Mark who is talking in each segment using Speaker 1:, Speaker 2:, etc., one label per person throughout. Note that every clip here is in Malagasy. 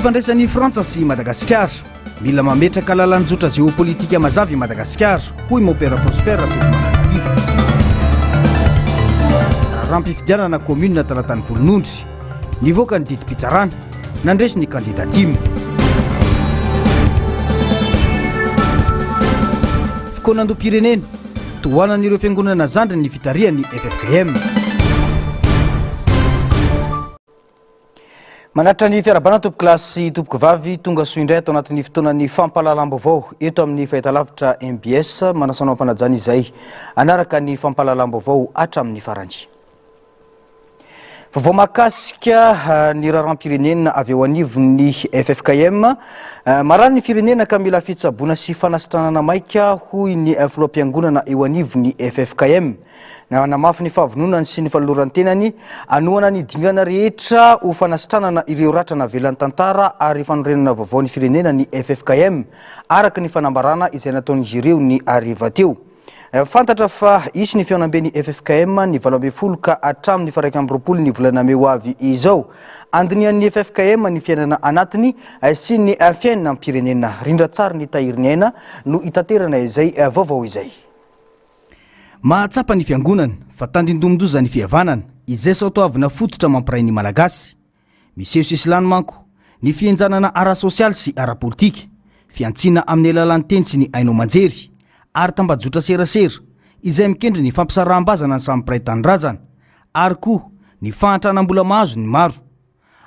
Speaker 1: fifandraisan'ny Frantsa sy Madagasikara mila mametraka lalanjotra géopolitika mazava i Madagasikara hoy Mopera Prosper Tokomanarivo. Rampifidianana commune talatany volonondry nivoaka ny didim-pitsarana nandresy ny candidatim. Fikonan-dom-pirenena tohanan'ireo fiangonana zandry ny fitarian'ny FFKM. Manatra ny fiarabana tompoko klasy tompoko vavy tonga soa indray atao anatin'ny fotoanan'ny fampahalalam-baovao eto amin'ny fahitalavitra MBS manasana ampanajana izay anaraka ny fampahalalam-baovao hatramin'ny farany. Vaovao mahakasika ny raharam-pirenena avy eo anivon'ny FFKM marany ny firenena ka mila fitsaboana sy fanasitranana maika hoy ny filoam-piangonana eo anivon'ny FFKM. Namafy ny fahavononany sy ny fanoloran-tenany anoana ny dingana rehetra ho fanasitranana ireo ratrana velan'ny tantara ary fanorenana vaovao ny firenena ny FFKM araka ny fanambarana izay nataon'izy ireo ny ariva teo. Fantatra fa isy ny fiaonamben'ny FFKM ny 20 ka hatramin'ny 1 ny volana May ho avy izao. Andinian'ny FFKM ny fiainana anatiny sy ny fiainana am-pirenena rindratsara ny tahiriny aina no itaterana izay vaovao izay. Mahatsapa ny fiangonana fa tandindomondoza ny fihavanana izay saotoavina fototra mampiray ny malagasy. Miseho sisilany manko ny fienjanana ara-sosialy sy ara-politika, fiantsina amin'ny alalan'ny teny sy ny haino manjery ary tambajotra serasera izay mikendry ny fampisaraham-bazana ny samy mpiray tanindrazana ary koa ny fahantrana-mbola mahazo ny maro.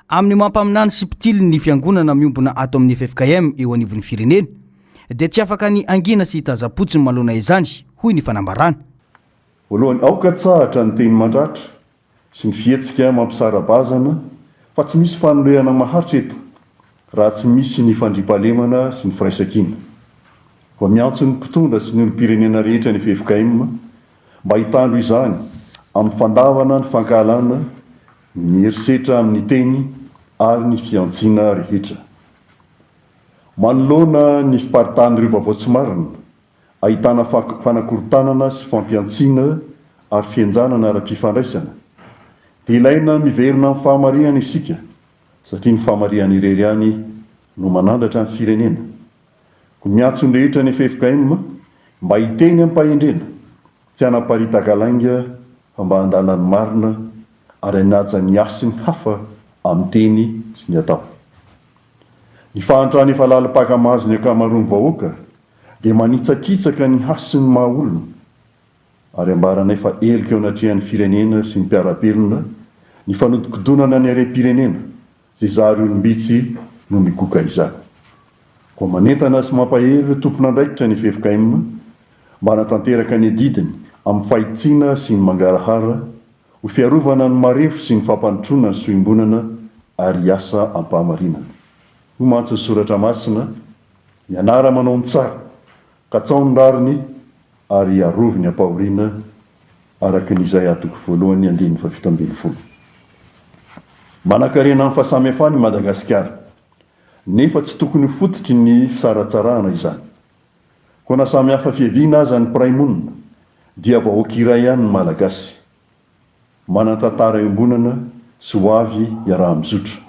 Speaker 1: Amin'ny mampaminany sy mpitily ny fiangonana miombona ato amin'ny FFKM eo anivon'ny firenena dia tsy afaka ny angina sy hitazapotsy ny malona izany hoy ny fanambarana.
Speaker 2: Voalohany aoka tsahatra ny teny mandratra sy ny fihetsika mampisara-bazana fa tsy misy fanoloehana maharitra eto raha tsy misy ny fandriampahalemana sy ny firaisan-kina. Vao miantso ny mpitondra sy ny olom-pirenena rehetra ny FFKM mba hitandro izany amin'ny fandavana ny fankahalana ny herisetra amin'ny teny ary ny fiantsiana rehetra. Manoloana ny fiparitahan'ireo vaovao tsy marina ahitana fanakorontanana sy fampiantsiana ary fienjanana ara-pifandraisana. Dia ilaina miverina amin'ny fahamarinana isika satria ny fahamarinana irery ihany no manandratra ny firenena. Ko miantso ny rehetra ny FFKM mba hiteny amin'ny mpahendrena tsy hanaparitaka lainga fa mba handalan'ny marina ary hanaja ny asy ny hafa amin'ny teny sy ny atao. Ny fahantrany efa lalim-pakamahazo ny akamaroan'ny vahoaka dia manitsakitsaka ny hasy ny mahaolona ary ambarana efa elika eo anatrehan'ny firenena sy ny mpiara-pelona ny fanodikodonana ny harem-pirenena izay zary olombitsy no mikoka izany. Koa manentana sy mampahery tompon'andraikitra ny FFKM mba hanatanteraka ny didiny amin'ny fahitsiana sy ny mangarahara ho fiarovana ny marefo sy ny fampanotrona ny soimbonana ary asa ampahamarinana. Ho mantso ny soratra masina mianara manao ny tsara ka tsaony rariny ary aroviny ampahoriana araka n'izay atoko voalohany 7:12. Manan-karena amin'ny fahasamihafana i Madagasikara nefa tsy tokony fototry ny fisaratsarahana izany. Koa na samihafa fiaviana aza ny mpiray monina dia vahoaka iray ihany ny malagasy. Manan-tantara iombonana sy ho avy iaraha-mizotra.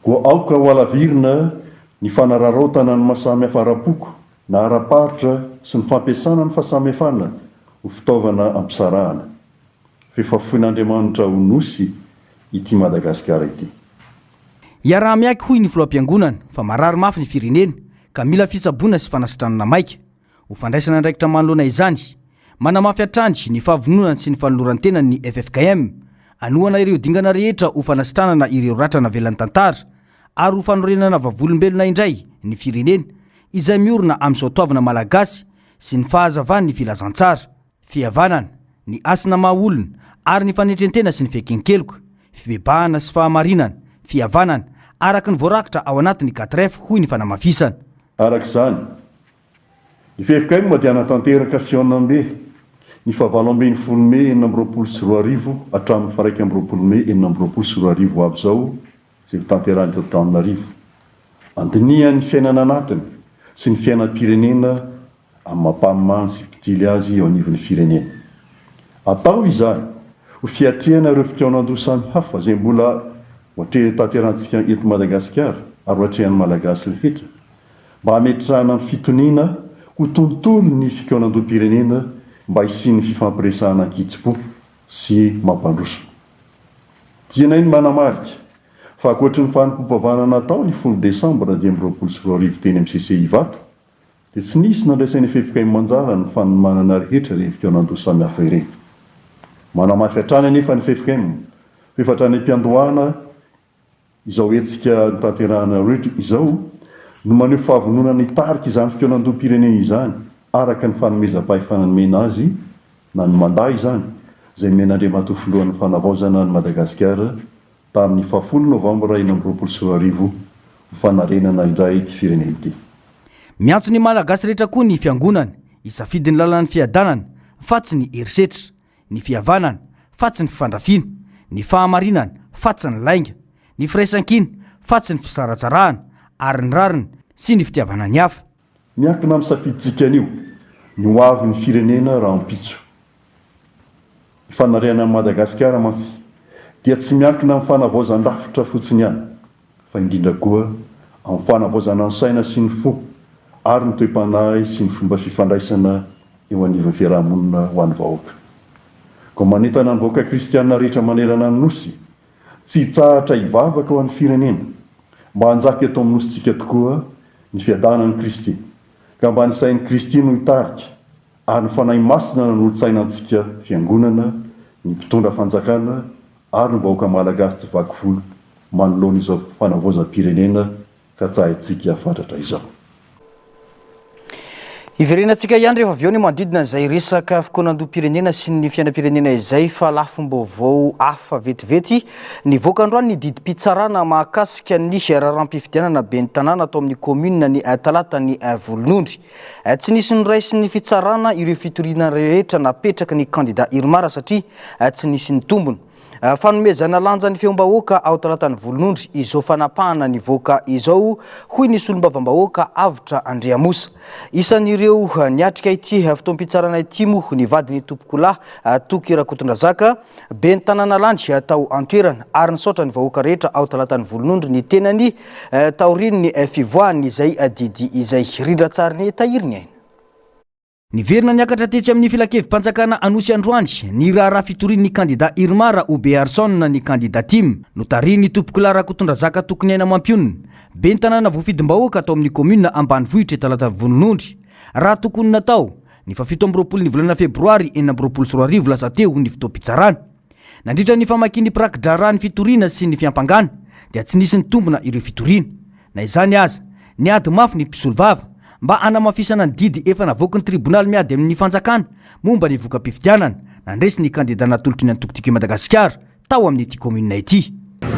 Speaker 2: Koa aoka ho alavirina ny fanararaotana ny mahasamihafa ara-poko na ara-paritra sy ny fampiasana ny fahasamihafana ho fitaovana ampisarahana. Fifafian'Andriamanitra ho nosy ity Madagasikara ity.
Speaker 1: Iaraha-miaiky hoy ny filoam-piangonana fa marary mafy ny firenena ka mila fitsaboana sy fanasitranana maika. Ho fandraisana andraikitra manoloana izany manamafy hatrandry ny fahavononany sy ny fanoloran-tenany ny FFKM anoana ireo dingana rehetra ho fanasitranana ireo ratrana velan'ny tantara ary ho fanorenana vavolombelona indray ny firenena izay miorina amin'ny soatoavana malagasy sy ny fahazavany ny filazantsara, fihavanana, ny asina mahaolona ary ny fanetren-tena sy ny fiankenkeloka, fibebahana sy fahamarinana, fihavanana araka ny voarakitra ao anatin'ny 4F hoy ny fanamafisana.
Speaker 2: Araka izany, ny FFKM dia hanatanteraka fiaonambe ny 7 May 2024 hatramin'ny 1 May 2024 avy izao izay tanterahany teto Antananarivo. Andiniany fiainana anatiny sy ny fiainam-pirenena amin'ny mampamany sy mpitily azy eo anivon'ny firenena. Atao izany ho fiatrehana ireo fikaonan-doha samy hafa izay mbola ohatry tanterantsika eto Madagasikara ary ohatrehan'ny malagasy rehetra mba hametrahana ny fitoniana ho tontolo ny fikaonandoam-pirenena mba hisian'ny fifampiresahana ankitso-po sy mampandroso. Tianay ny manamarika fa ankoatry ny fanompoam-pavana natao ny 10 Desambra 2024 teny amin'ny CCI Vato dia tsy nisy nandraisainy fehifikainy manjara ny fanomanana rehetra ireny fikaonandro samihafa ireny. Manamafy hatrany anefa ny fehifikainy fa hatrany am-piandohana izao hetsika tanterahana rehetra izao no maneho fahavononana hitarika izany fikaonandoam-pirenena izany araka ny fanomezam-pahefanana azy na ny mandahy izany izay men'Andriamantoa ny fanavaozana ny Madagasikara tamin'ny 10 Novambra 2024 ho fanarenana indray ity firenena ity.
Speaker 1: Miantso ny malagasy rehetra koa ny fiangonana, isafidy ny lalàn'ny fiadanana fa tsy ny herisetra, ny fihavanana fa tsy ny fifandrafiana, ny fahamarinana fa tsy ny lainga, ny firaisan-kina fa tsy ny fisaratsarahana ary ny rariny sy ny fitiavana ny hafa.
Speaker 2: Miankina amin'ny safiditsika anio ny ho avy ny firenena raha ampitso. Ny fanarenana Madagasikara mantsy dia tsy miankina amin'ny fanavaozan-dafitra fotsiny ihany fa indrindra koa amin'ny fanavaozana ny saina sy ny fo ary ny toe-panahy sy ny fomba fifandraisana eo anivon'ny fiarahamonina ho an'ny vahoaka. Koa manentana ny vahoaka kristianina rehetra manerana ny nosy tsy hitsahatra hivavaka ho an'ny firenena mba hanjaka eto amin'ny nositsika tokoa ny fiadanan'ny Kristy ka mba ny sain'ny Kristy no hitarika ary ny fanahy masina nanolo-tsainantsika fiangonana, ny mpitondra fanjakana ary ny vahoaka malagasy tsy vaky volo manoloana izao fanavaozam-pirenena ka tsahintsika hafantatra izao.
Speaker 1: Iverenantsika ihany rehefa avy eo ny manodidina izay resaka fikaonandoam-pirenena sy ny fiainam-pirenena izay fa lafim-baovao hafa vetivety nivoaka androany ny didim-pitsarana mahakasika ny raharam-pifidianana ben'ny tanàna atao amin'ny commune ny talata ny volonondry. Tsy nisy noraisy ny fitsarana ireo fitoriana rehetra napetraka ny candidat Irmara satria tsy nisy ny tombony. Fanomezana lanja ny feom-bahoaka ao talatany volonondry izao fanapahana ny voaka izao hoy ny solombavam-bahoaka Avitra Andriamosa. Isan'ireo niatrika ity fotoam-pitsarana ity moa ny vadiny tompokolahy Toky Rakotondrazaka ben'ny tanàna landy atao antoerana ary nisaotra ny vahoaka rehetra ao talatany volonondry ny tenany taorin'ny fivoahany izay didy izay rindratsariny tahiriny aina. Niverina niakatra tetsy amin'ny filakevi-panjakana Anosy Androany ny raharaha fitorin'ny candidat Irmara Obearson ny candidat Tim notariny tompokolahy Rakotondrazaka tokony aina mampionina ben'ny tanàna voafidim-bahoaka atao amin'ny commune Ambanivohitra talata volonondry. Raha tokony natao ny 17 ny volana febroary 2024 lasa teo ny fotoam-pitsarana. Nandritra ny famakian'ny prak-draharaha ny fitoriana sy ny fiampangana dia tsy nisy ny tombona ireo fitoriana. Na izany aza niady mafy ny mpisolo vava mba anamafisana ny didy efa navoaka ny tribunal miady amin'ny fanjakana momba ny voka-pifidianana nandresy ny candidat natolotry ny antokotiko Madagasikara tao amin'ity commune ity.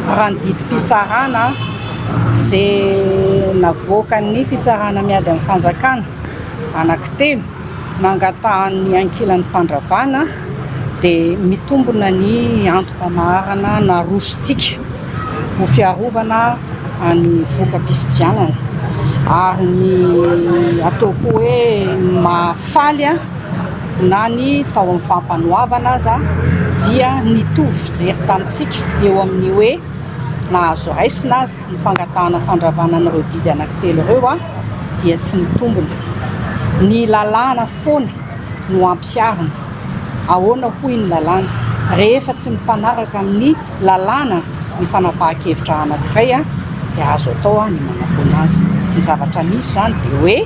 Speaker 3: Raha ny didim-pitsarana izay navoaka ny fitsarana miady amin'ny fanjakana anankitelo nangatahan'ny ankilan'ny fandravana dia mitombona ny antom-pamarana na rosontsika ho fiarovana ny voka-pifidianana ary ny ataoko hoe mafaly na ny tao amin'ny fampanoavana aza dia nitovy fijery tamintsika eo amin'ny hoe nahazo raisina aza ny fangatahana fandravana n'ireo didy anankitelo ireo dia tsy mitombona. Ny lalàna foana no ampiarina. Ahoana hoy ny lalàna rehefa tsy mifanaraka amin'ny lalàna ny fanapahan-kevitra anankiray dia azo atao ny manafona azy. Ny zavatra misy zany dia hoe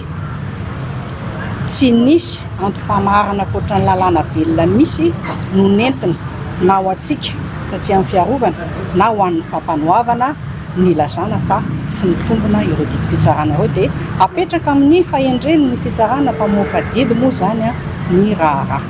Speaker 3: tsy nisy antom-pamarana ankoatra ny lalàna velona misy no nentina na ho antsika taty amin'ny fiarovana na ho an'ny fampanoavana ny lazana fa tsy mitombona ireo didim-pitsarana ireo dia apetraka amin'ny fahendreny ny fitsarana mpamoaka didy moa zany ny raharaha.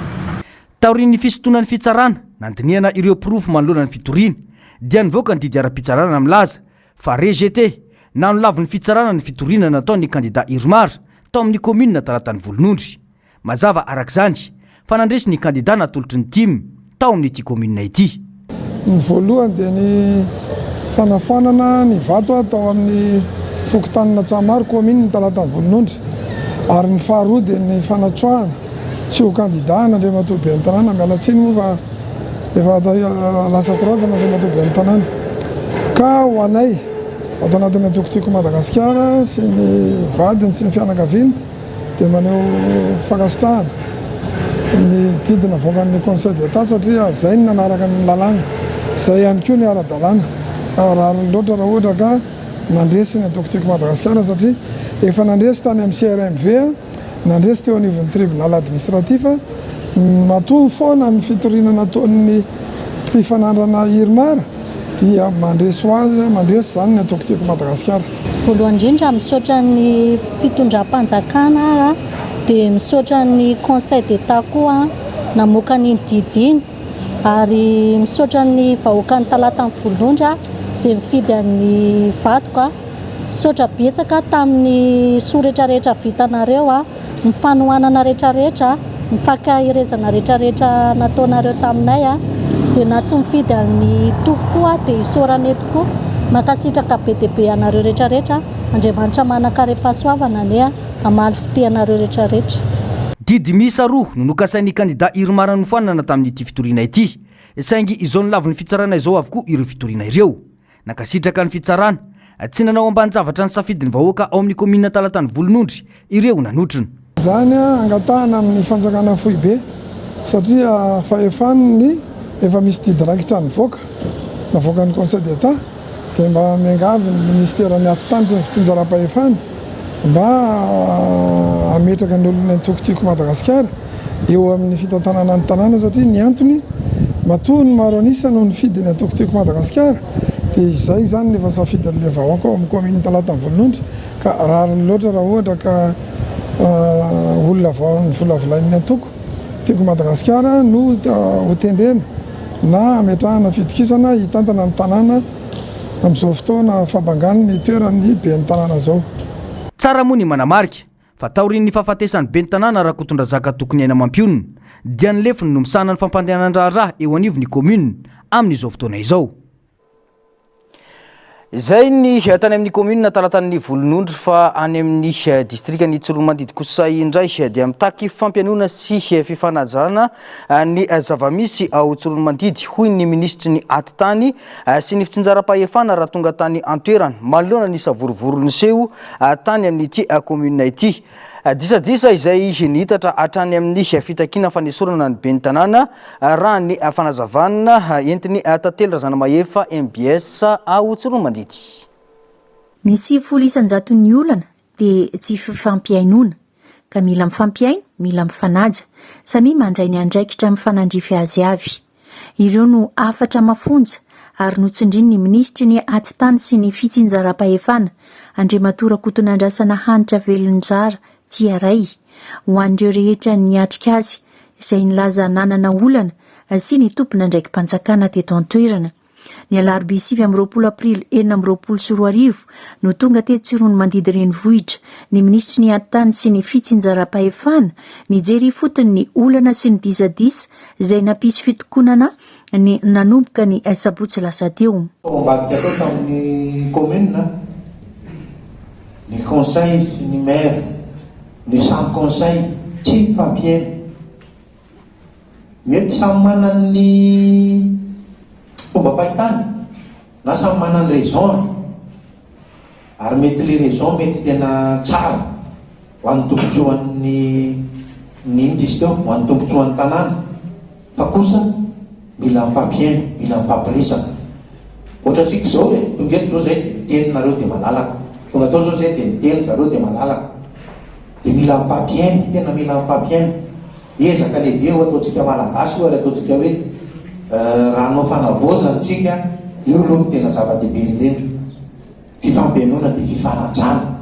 Speaker 1: Taorin'ny fisintonan'ny fitsarana nandiniana ireo pirofo manoloana ny fitoriana dia nivoaka ny didy ara-pitsarana milaza fa rejeté na nolavy ny fitsarana ny fitoriana natao ny candidat Irmara tao amin'ny commune talatany volonondry. Mazava arak'izany fa nandresy ny candidat natolotry ny Tim tao amin'ity commune ity.
Speaker 4: Ny voalohany dia ny fanafanana ny vato atao amin'ny fokotanana Tsamaro commune talatany volonondry ary ny faharoa dia ny fanatroahana tsy ho candidat n'Andriamatoa ben'ny tanàna miala tsiny moa fa efa lasa korazana n'Andriamatoa ben'ny tanàna ka ho anay atao anatin'ny atokotiko Madagasikara sy ny vadiny sy ny fianakaviana dia maneho fakasitrahana ny didina voakan'ny conseil d'état satria zay ny nanaraka ny lalàna, zay ihany koa ny ara-dalàna raha loatra raha ohatra ka nandresy ny atokotiko Madagasikara satria efa nandresy tany amin'ny CRMV, nandresy teo anivon'ny tribunal administratif, matoa foana ny fitorinana ataon'ny mpifanandrana Irmara dia mandresy hoazy, mandresy zany ny atokotiko Madagasikara.
Speaker 5: Voalohany indrindra misaotra ny fitondram-panjakana dia misaotra ny conseil d'état koa namoaka ny didiny ary misaotra ny vahoaka ny talata ny volondra izay mifidy amin'ny vato misaotra betsaka tamin'ny sorehetrarehetra vitanareo ny fanohanana rehetrarehetra, ny fankahirezana rehetrarehetra nataonareo taminay dia na tsy mifidy amin'ny tokoa dia isaorana etoko makasitraka be dia be anareo rehetrarehetra. Andriamanitra manakare-pahasoavana ane amaly fitehanareo rehetrarehetra.
Speaker 1: Didy miisa roa no nokasain'ny kandida Irmara nofanana tamin'ity fitoriana ity. Saingy izao ny lavin'ny fitsarana izao avokoa ireo fitoriana ireo. Nakasitraka ny fitsarana, tsy nanao ambanin-javatra ny safidiny vahoaka ao amin'ny komina Talatany Volonondry, ireo nanotrona.
Speaker 4: Zany angatahana amin'ny fanjakana foibe satria fahefaniny efa misy didy raikitra nivoaka, navoakan'ny conseil d'état dia mba miangavy ny ministerany ati-tany sy ny fitsinjaram-pahefana mba ametraka ny olona atokotiko Madagasikara eo amin'ny fitantanana ny tanàna satria ny antony matoa ny maro anisa noho ny fidiny atokotiko Madagasikara dia izay zany nefa safidin'ilay vahoaka ao amin'ny komina Talatany Volonondry ka rariny loatra raha ohatra ka olona volavolain'ny atokotiko Madagasikara no hotendrena na ametrahana fitokisana hitantana ny tanàna amin'izao fotoana fambangan'ny ny toerany be ny tanàna zao.
Speaker 1: Tsara moa ny manamarika fa taorian'ny fahafatesan'ny be ny tanàna raha kotondra zaka tokony aina mampionona dia ny lefiny no misahana ny fampandehanan-draharaha eo anivon'ny komuna amin'izao fotoana izao. Izay ny tany amin'ny komuna Talatany Volonondry fa any amin'ny distriktan'ny Tsoronmandidy kosa indray dia mitaky fampianona sy fifanajana ny zavamisy ao Tsoronmandidy hoy ny ministry ny ati-tany sy ny fitsinjaram-pahefana raha tonga tany antoerana manoloana ny savorovorony seho tany amin'ity komuna ity. Disadisa izay nihitatra hatrany amin'ny fitakina fanesorana ny be ny tanàna raha ny fanazavana entiny tantely razana mahefa MBS ao Tsoronmandidy.
Speaker 6: Ny 700 ny olana dia tsy fifampiainona ka mila mifampiaina, mila mifanaja samy mandray ny andraikitra mifanandrify azy avy. Ireo no afatra mafonja ary notsindriny ny ministry ny ati-tany sy ny fitsinjaram-pahefana Andriamatora Kotonandrasana Hanitra Velonjara tsy aray ho an'ireo rehetra niatrika azy izay nilaza nanana olana sy ny tompona ndraiky mpanjakana teto an-toerana. Ny alarobia 7 aprily 2024 no tonga teto Tsoronmandidy renivohitra ny ministry ny ati-tany sy ny fitsinjaram-pahefana nijery fotony ny olana sy ny disadisa izay nampisy fitokonana ny nanomboka ny sabotsy lasa teo.
Speaker 7: Ambadika tao tamin'ny komuna, ny conseil sy ny maire, ny samy conseil tsy mifampiaina. Mety samy manana ny fomba fahitana na samy manana raison ary mety le raison mety tena tsara ho an'ny tombotsoan'ny indisy teo, ho an'ny tombotsoan'ny tanàna fa kosa mila mifampiaina, mila mifampiresaka. Ohatra tsika zao hoe tonga eto zao zay teninareo dia malalaka, tonga tao zao zay dia miteny zareo dia malalaka. Dia mila mifampiaina, tena mila mifampiaina. Ezaka lehibe ho ataontsika malagasy ary ataontsika hoe raha anao fanavozana tsika io aloha no tena zava-dehibe indrindra. Fifampiainona dia fifanajana.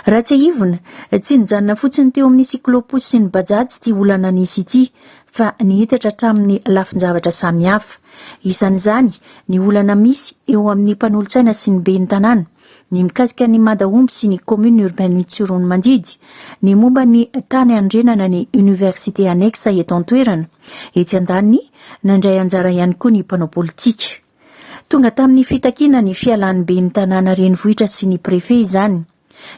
Speaker 6: Raha tsy ivona, tsy nijanona fotsiny teo amin'ny siklopos sy ny bajaj ty olana nisy ity fa nihitatra hatramin'ny lafin-javatra samihafa. Isan'izany ny olana misy eo amin'ny mpanolotsaina sy ny be ny tanàna, ny mikasika ny Madaomby sy ny commune urbaine Tsoronmandidy, ny momba ny tany andrenana ny université annexe eto an-toerana, etsy an-daniny nandray anjara ihany koa ny mpanao politika. Tonga tamin'ny fitakina ny fialan'ny be ny tanàna renivohitra sy ny prefet izany.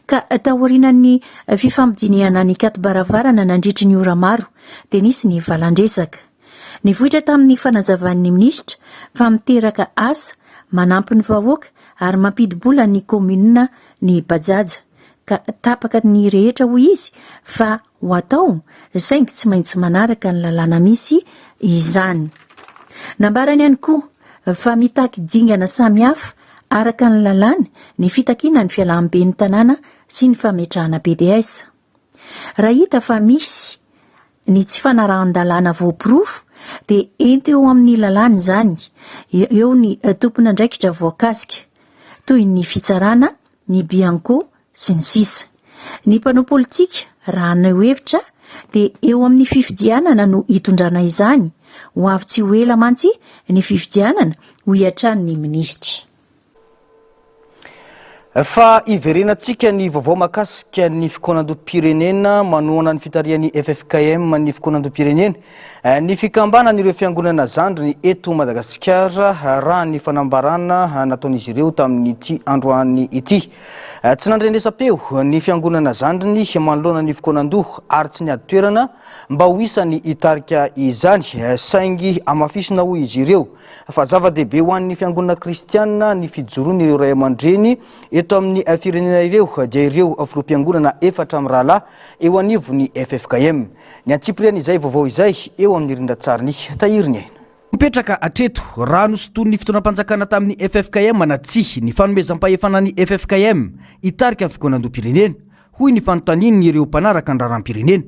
Speaker 6: Ka taorian'ny fifampidiniana ny kato-baravarana nandritry ny ora maro dia nisy ny valandresaka. Nivohitra tamin'ny fanazavan'ny ministra fa miteraka asa manampy ny vahoaka ary mampidibola ny komina ny bajaja ka tapaka ny rehetra hoy izy fa ho atao saingy tsy maintsy manaraka ny lalàna misy izany. Nambarany ihany koa fa mitaky dingana samihafa araka ny lalàna ny fitakiana ny fialambe ny tanàna sy ny fametrahana BDS. Raha hita fa misy ny tsy fanarahan-dalàna voapirofo dia ento eo amin'ny lalàna izany eo ny tompona ndraikitra voakasika toy ny fitsarana, ny bianco sy ny sisa. Ny mpanao politika raha ny hevitra dia eo amin'ny fifidianana no hitondrana izany ho avy tsy ho ela mantsy ny fifidianana ho hiatran'ny ministra.
Speaker 1: Fa iverenantsika ny vaovao mahakasika ny fikonan-doham-pirenena manohana ny fitarian'ny FFKM ny fikonan-doham-pirenena ny fikambanan'ireo fiangonana zandriny eto Madagasikara raha ny fanambarana nataon'izy ireo tamin'ity androany ity. Tsy nandrenesam-peo ny fiangonana zandriny manoloana ny fikonan-doha ary tsy niady toerana mba ho isany hitarika izany saingy amafisina hoy izy ireo fa zava-dehibe ho an'ny fiangonana kristianina ny fijoroan'ireo ray aman-dreny eto amin'ny firenena ireo dia ireo filoham-piangonana 4 amin'ny rahalahy eo anivon'ny FFKM. Ny antsiprian'izay vaovao izay eo amin'ny rindran-tsariny tahiriny aina. Mipetraka atreto raha nosoton'ny fitondram-panjakana tamin'ny FFKM na tsy ny fanomezam-pahefana ny FFKM hitarika ny fikonan-doham-pirenena hoy ny fanontaniany ireo mpanaraka ny raharam-pirenena.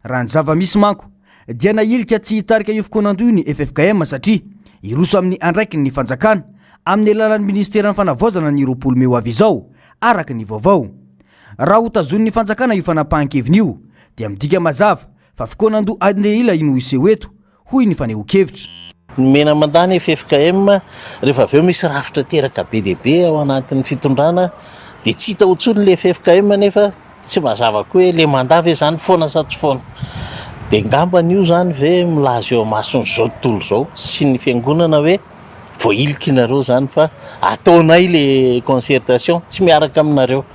Speaker 1: Raha ny zava-misy manko dia nailika tsy hitarika io fikonan-doha ny FFKM satria iroso amin'ny andraiky ny fanjakana amin'ny alalan'ny ministeran'ny fanavaozana ny roapolo ho avy izao araka ny vaovao. Raha hotazon'ny fanjakana io fanapahan-keviny io dia midika mazava fa fikonan-doha andeila ino iseho eto hoy ny faneho-kevitra.
Speaker 8: Ny mena mandany FFKM rehefa avy eo misy rafitra teraka be dehibe ao anatin'ny fitondrana dia tsy hita hotsony le FFKM nefa tsy mazava koa hoe le mandava izany foana sa tsy foana. Dia ngambany io zany ve milaza eo masony zao tontolo zao sy ny fiangonana hoe voailika nareo zany fa ataonay le concertation tsy miaraka aminareo.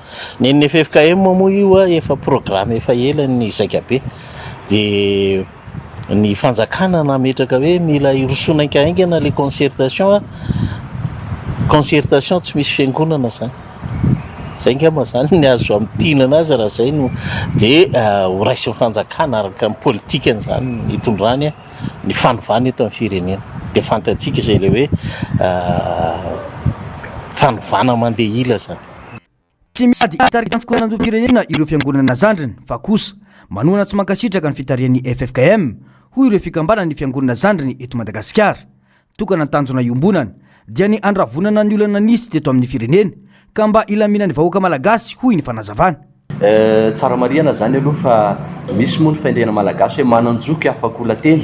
Speaker 8: Ny FFKM moa io efa programme efa ela ny zakabe dia ny fanjakana nametraka hoe mila irosonan-kaingana le concertation tsy misy fiangonana zany. Zay ngamba zany ny azo amin'tinana azy raha zay no dia ho raisin'ny fanjakana araka ny politikany zany hitondrany ny fanovana eto amin'ny firenena. Dia fantatsika izay le hoe fanovana mandeha ila zany.
Speaker 1: Tsy miady hitarika ny fikonan-doham-pirenena ireo fiangonana zandriny fa kosa manohana tsy mankasitraka ny fitarian'ny FFKM hoy ireo fikambanana ny fiangonana zandriny eto Madagasikara. Tokana ny tanjona iombonana dia ny andravonana ny olana nisy teto amin'ny firenena ka mba ilaminan'ny vahoaka malagasy hoy ny fanazavana.
Speaker 9: Tsara marihana zany aloha fa misy moa ny faindrena malagasy hoe mananjoky afaka olateny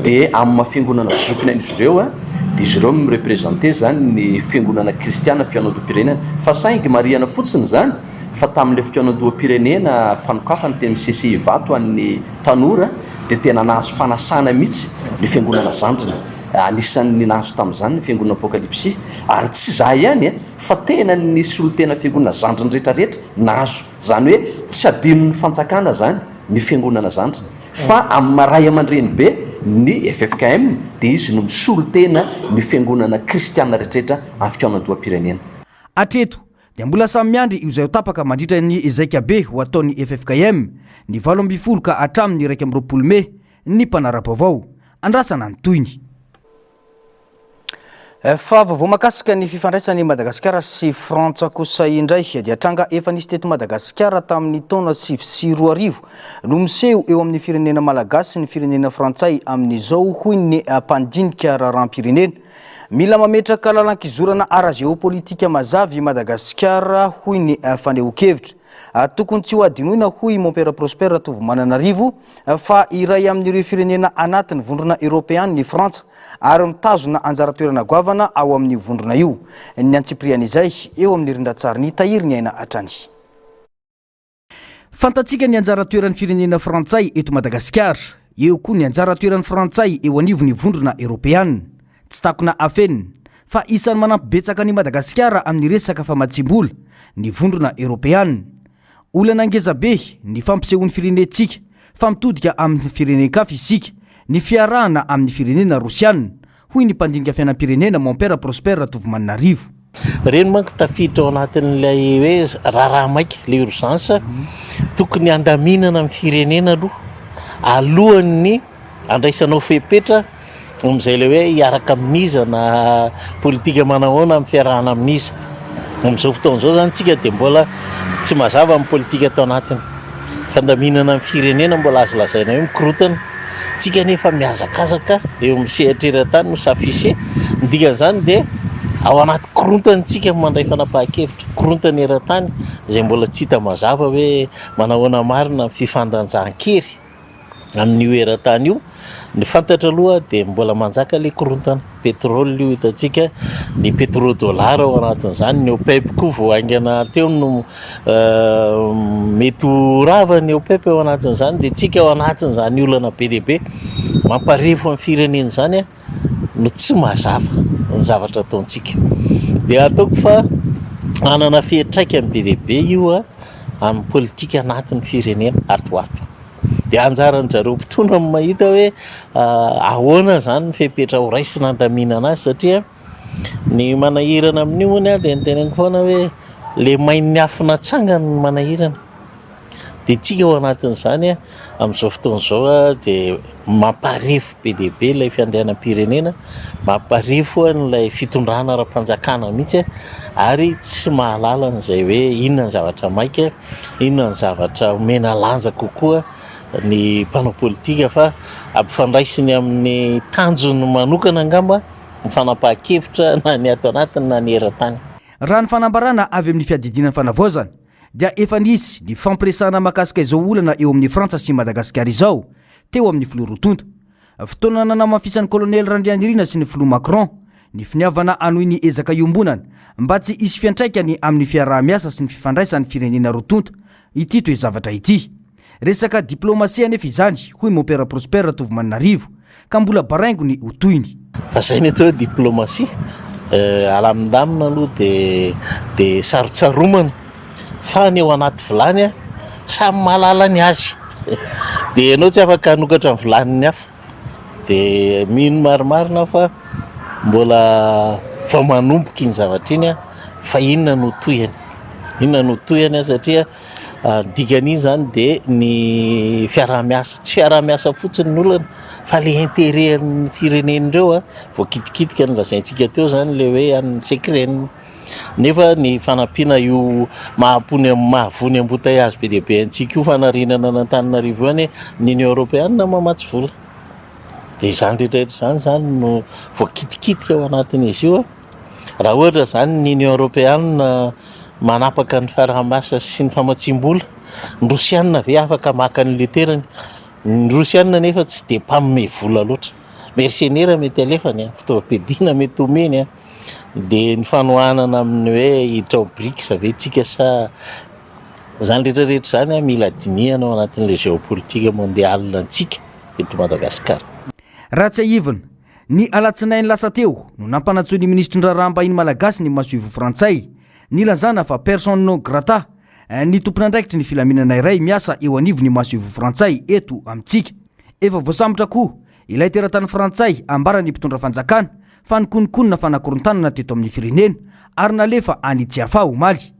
Speaker 9: dia amin'ny fiangonana zokina izy ireo dia izy ireo mirepresente zany ny fiangonana kristiana fianondoham-pirenena fa saingy marihana fotsiny zany fa tamin'ilay fianondoham-pirenena fanokafany teny CCI Vato an'ny tanora dia tena nahazo fanasana mihitsy ny fiangonana zandrina. Anisan'ny nahazo tamin'izany ny fiangonana apokalipsy ary tsy za ihany fa tena nisy olo tena fiangonana zandriny rehetrarehetra nahazo zany hoe tsy adinon'ny fanjakana zany ny fiangonana zandriny fa amin'ny maray aman-dreny be ny FFKM dia izy no misolo tena ny fiangonana kristiana rehetrarehetra amin'ny fikonan-doham-pirenena.
Speaker 1: Atreto dia mbola samy miandry io izay tapaka mandritra ny zaikabe ho ataon'ny FFKM ny 20 ka hatramin'ny 1 Mey ny mpanara-baovao andrasana ny toyny. Fa vaovao mahakasika ny fifandraisan'ny Madagasikara sy Frantsa kosa indray dia tranga efa nisy teto Madagasikara tamin'ny taona 2024 no miseho eo amin'ny firenena malagasy ny firenena frantsay amin'izao hoy ny mpandinika raharam-pirenena. Mila mametraka lalan-kizorana ara-geopolitika mazavy Madagasikara hoy ny faneho-kevitra. Tokony tsy ho adinoina hoy Mompera Prosper Tovomananarivo fa iray amin'ireo firenena anatin'ny vondrona Europeana ny Frantsa ary mitazona anjara toerana goavana ao amin'ny vondrona io. Ny antsiprian'izay eo amin'ny rindran-tsariny tahiriny aina hatrany. Fantatsika ny anjara toeran'ny firenena frantsay eto Madagasikara, eo koa ny anjara toeran'ny frantsay eo anivon'ny vondrona Europeana. Tsy takona afenina fa isan'ny manampy betsaka ny Madagasikara amin'ny resaka famatsimbola ny vondrona Europeana. Olana ngezabe ny fampisehoan'ny firenentsika, famitodika amin'ny firenenkafa isika, ny fiarahana amin'ny firenena Rosiana hoy ny mpandinika fiainam-pirenena Montpera Prosper Tovomaninarivo.
Speaker 8: Reny manko tafiditra ao anatin'ilay hoe raharaha maika le urgence tokony andaminana amin'ny firenena alohan'ny andraisanao fepetra amin'izay le hoe hiaraka amin'iza na politika manahoana amin'ny fiarahana amin'iza. Amin'izao fotoan'izao zany tsika dia mbola tsy mazava amin'ny politika atao anatiny. Fandaminana amin'ny firenena mbola azo lazaina hoe mikorotana. Tsika nefa mihazakazaka eo amin'ny sehatra no s'afficher. Ny dikan'izany dia ao anaty korontana tsika mandray fanapahan-kevitra, korontana eran-tany izay mbola tsy hita mazava hoe manahoana marina amin'ny fifandanjahan-kery amin'io eran-tany io. Ny fantatra aloha dia mbola manjaka ilay korontana. Pétrole io hitantsika, ny pétrodollar ao anatin'izany, ny OPEP koa vao aingana teo no mety ho rava ny OPEP ao anatin'izany dia tsika ao anatin'izany olana be dia be mamparefo amin'ny firenena izany no tsy mazava ny zavatra ataontsika. Dia ataoko fa anana fiantraikany be dia be io amin'ny politika anatin'ny firenena atoato. Dia anjaran'ny zareo mpitondra amin'ny mahita hoe ahoana zany ny fepetra ho raisina andaminana azy satria ny manahirana amin'io moa dia ny teneniko foana hoe le main'ny afina tsangany ny manahirana. Dia tsika ao anatin'izany amin'izao fotoan'izao dia mamparefo be dia be ilay fiandrianam-pirenena, mamparefo n'ilay fitondrana ara-panjakana mihitsy ary tsy mahalala n'izay hoe inona ny zavatra maika, inona ny zavatra omena lanja kokoa ny mpanao politika fa ampifandraisiny amin'ny tanjony manokana angamba ny fanapahan-kevitra na ny ato anatiny na ny eran-tany.
Speaker 1: Raha ny fanambarana avy amin'ny fiadidinan'ny fanavaozana dia efa nisy ny fampiresahana mahakasika izao olana eo amin'ny Frantsa sy Madagasikara izao teo amin'ny filoha rotonta. Fotoana nanamafisan'ny kolonely Randrianirina sy ny filoha Macron ny finiavana anohy ny ezaka iombonana mba tsy hisy fiantraikany amin'ny fiaraha-miasa sy ny fifandraisan'ny firenena rotonta ity toy zavatra ity. Resaka diplomasia nefa izany hoy Montpera Prosper Tovomaninarivo ka mbola baraingo ny hotoyiny.
Speaker 8: Fa zay ny atao hoe diplomasia alamindamina aloha dia sarotsaromana fa ny ao anaty vilany samy mahalala ny azy dia ianao tsy afaka hanokatra ny vilaniny hafa dia mino marimarina fa mbola fa manomboka iny zavatra iny fa inona no hotoyany satria dikan'iny zany dia ny fiaraha-miasa tsy fiaraha-miasa fotsiny n'olana fa le intérêt-n'ny firenen'ireo vao kitikitika ny lazaintsika teo zany le hoe an'ny secret. Nefa ny fanampiana io mahavony embouteillage be dia be antsika io fanarinana n'Antananarivo any ny Union Européenne mamatsy vola dia izany rehetrarehetra zany no vao kitikitika ao anatin'izy io. Raha ohatra zany ny Union Européenne manapaka ny fiaraha-miasa sy ny famatsim-bola, ny Rosianina ve afaka maka ny leterany? Ny Rosianina nefa tsy dia mpagnome vola loatra. Mercenaire mety alefany, fitaovam-piadiana mety omeny dia ny fanohanana amin'ny hoe hiditra ao BRICS ve tsika sa zany rehetrarehetra zany mila dinihana ao anatin'ilay géopolitika mondiale antsika eto Madagasikara.
Speaker 1: Raha tsy aivana ny alatsinainy lasa teo no nampanatsoa ny ministry ndraraham-bahiny malagasy ny masoivo frantsay nilanzana fa personne non grata ny tompon'andraikitry ny filaminana iray miasa eo anivony masoivo frantsay eto amintsika. Efa voasambotra koa ilay teratany frantsay ambara ny mpitondra fanjakana fa nykonikonina fanakorontanana teto amin'ny firenena ary nalefa any Tsiafa omaly.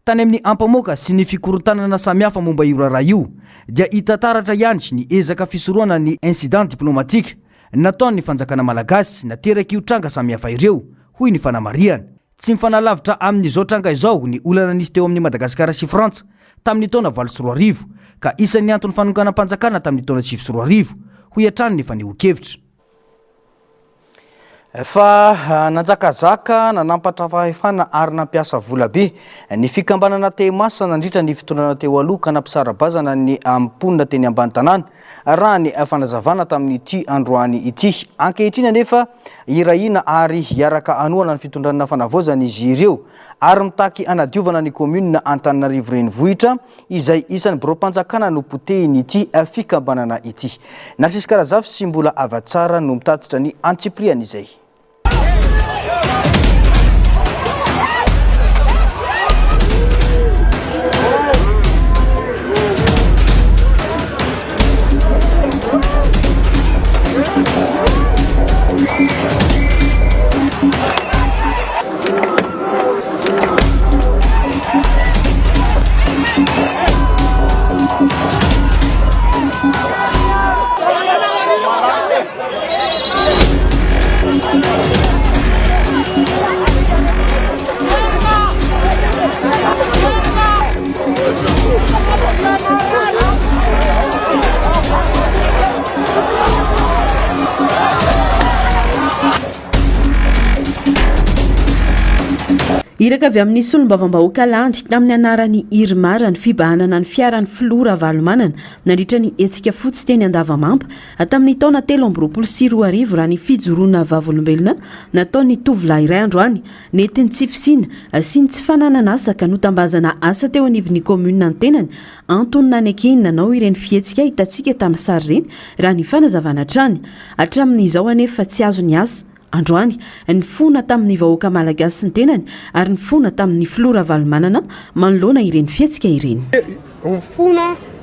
Speaker 1: Tany amin'ny ampamoaka sy ny fikorontanana samihafa momba io raharaha io dia hita taratra ihany ny ezaka fisorohana ny incident diplomatique nataon'ny fanjakana malagasy nateraka io tranga samihafa ireo hoy ny fanamariana. Tsy mifanalavitra amin'izao tranga izao ny olana nisy teo amin'ny Madagasikara sy Frantsa tamin'ny taona 2024 ka isan'ny antony fanonganam-panjakana tamin'ny taona 2024 hoy hatrany ny faneho-kevitra. Fa nanjakazaka nanampatra fahefana ary nampiasa vola be ny fikambanana Tehmas nandritra ny fitondrana teo aloha ka nampisarabazana ny amponina teny ambany tanàna raha ny fanazavana tamin'ity androany ity. Ankehitriny anefa irahina ary hiaraka anohana ny fitondrana fanavaozana izy ireo ary mitaky anadiovana ny commune Antananarivo renivohitra izay isan'ny biro-panjakana no potehiny ity fikambanana ity. Narcisy Karazafy sy mbola avatsara no mitatitra ny antsipriany izay.
Speaker 10: iraka avy amin'ny solombavam-bahoaka landy tamin'ny anarany irimara ny fibahanana ny fiarany filora valomanana nandritra ny hetsika fotsy teny Andavamamba tamin'ny taona 2024 raha ny fijoroana vavolombelona nataon'ny tovolahy iray androany nentin'ny tsy fisina sy ny tsy fananana asa ka notambazana asa teo anivon'ny komuna ny tenany Antony Nanekeny nanao ireny fihetsika hitantsika tamin'ny sary ireny raha ny fanazavana trany hatramin'izao anefa tsy azo ny asa androany ny fona tamin'ny vahoaka malagasy ny tenany ary ny fona tamin'ny filora valomanana manoloana ireny fihetsika ireny.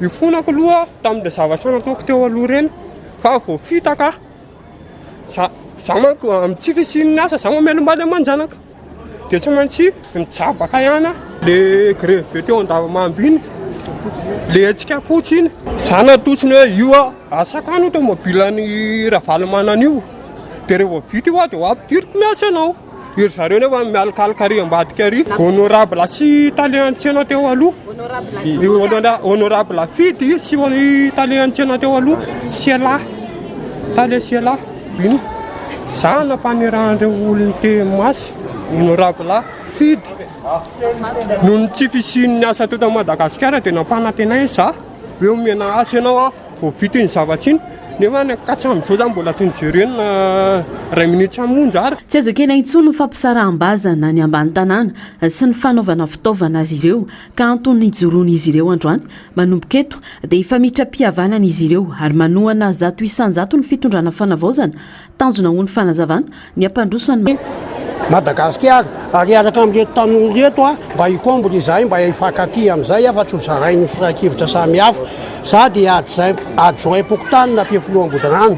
Speaker 11: Ifonako aloha tamin'ilay zavatra nataoko teo aloha ireny fa vao fitaka manko amin'ny tsy fisin'ny asa za mamelombady aman-janaka dia tsy maintsy mijabaka ihany le greve teo Andavamamba iny le hetsika fotsy iny za natotsiny hoe io asakano tomobilan'ny ravalomanana io dia rehefa vita io dia ampidiriko miasa anao iry zareo nefa mialkalaka ary ambadika ary honorable sy talehantsena teo aloha honorable fidy sy talehantsena teo aloha siala iny za nampanerahan'ireo olony temasy honorable fidy noho ny tsy fisin'ny asa teto Madagasikara dia nampanatenay za hoe omena asa ianao vao vita iny zavatra iny nefa katsam'izao zany mbola tsy nijerena ray minitra amonja ary
Speaker 10: tsy azo kena intsony ny fampisaraham-bazana ny ambany tanàna sy ny fanaovana fitaovana azy ireo ka antony nijoroana izy ireo androany manomboka eto dia efa mitrapihavalana izy ireo ary manohana 100 ny fitondrana fanavaozana tanjona ho ny fanazavana ny ampandrosany
Speaker 12: Madagasikara ary araka amin'ireo tanolo reto mba hikombola izay mba hifankaty amin'izay afa-tsy ho zarainy firakivitra samihafa za dia adjoint pokotany na mpifiloha Ambodirano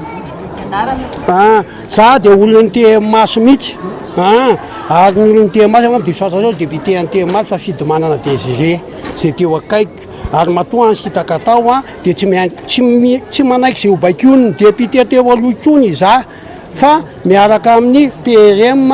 Speaker 12: za dia olony TMS mihitsy ary ny olony TMS amdisoazao député any TMS fa fidimanana Désiré zay teo akaiky ary matoa ansikitaka tao dia tsy manaiky izay ho baikony député teo aloha tsony za fa miaraka amin'ny PRM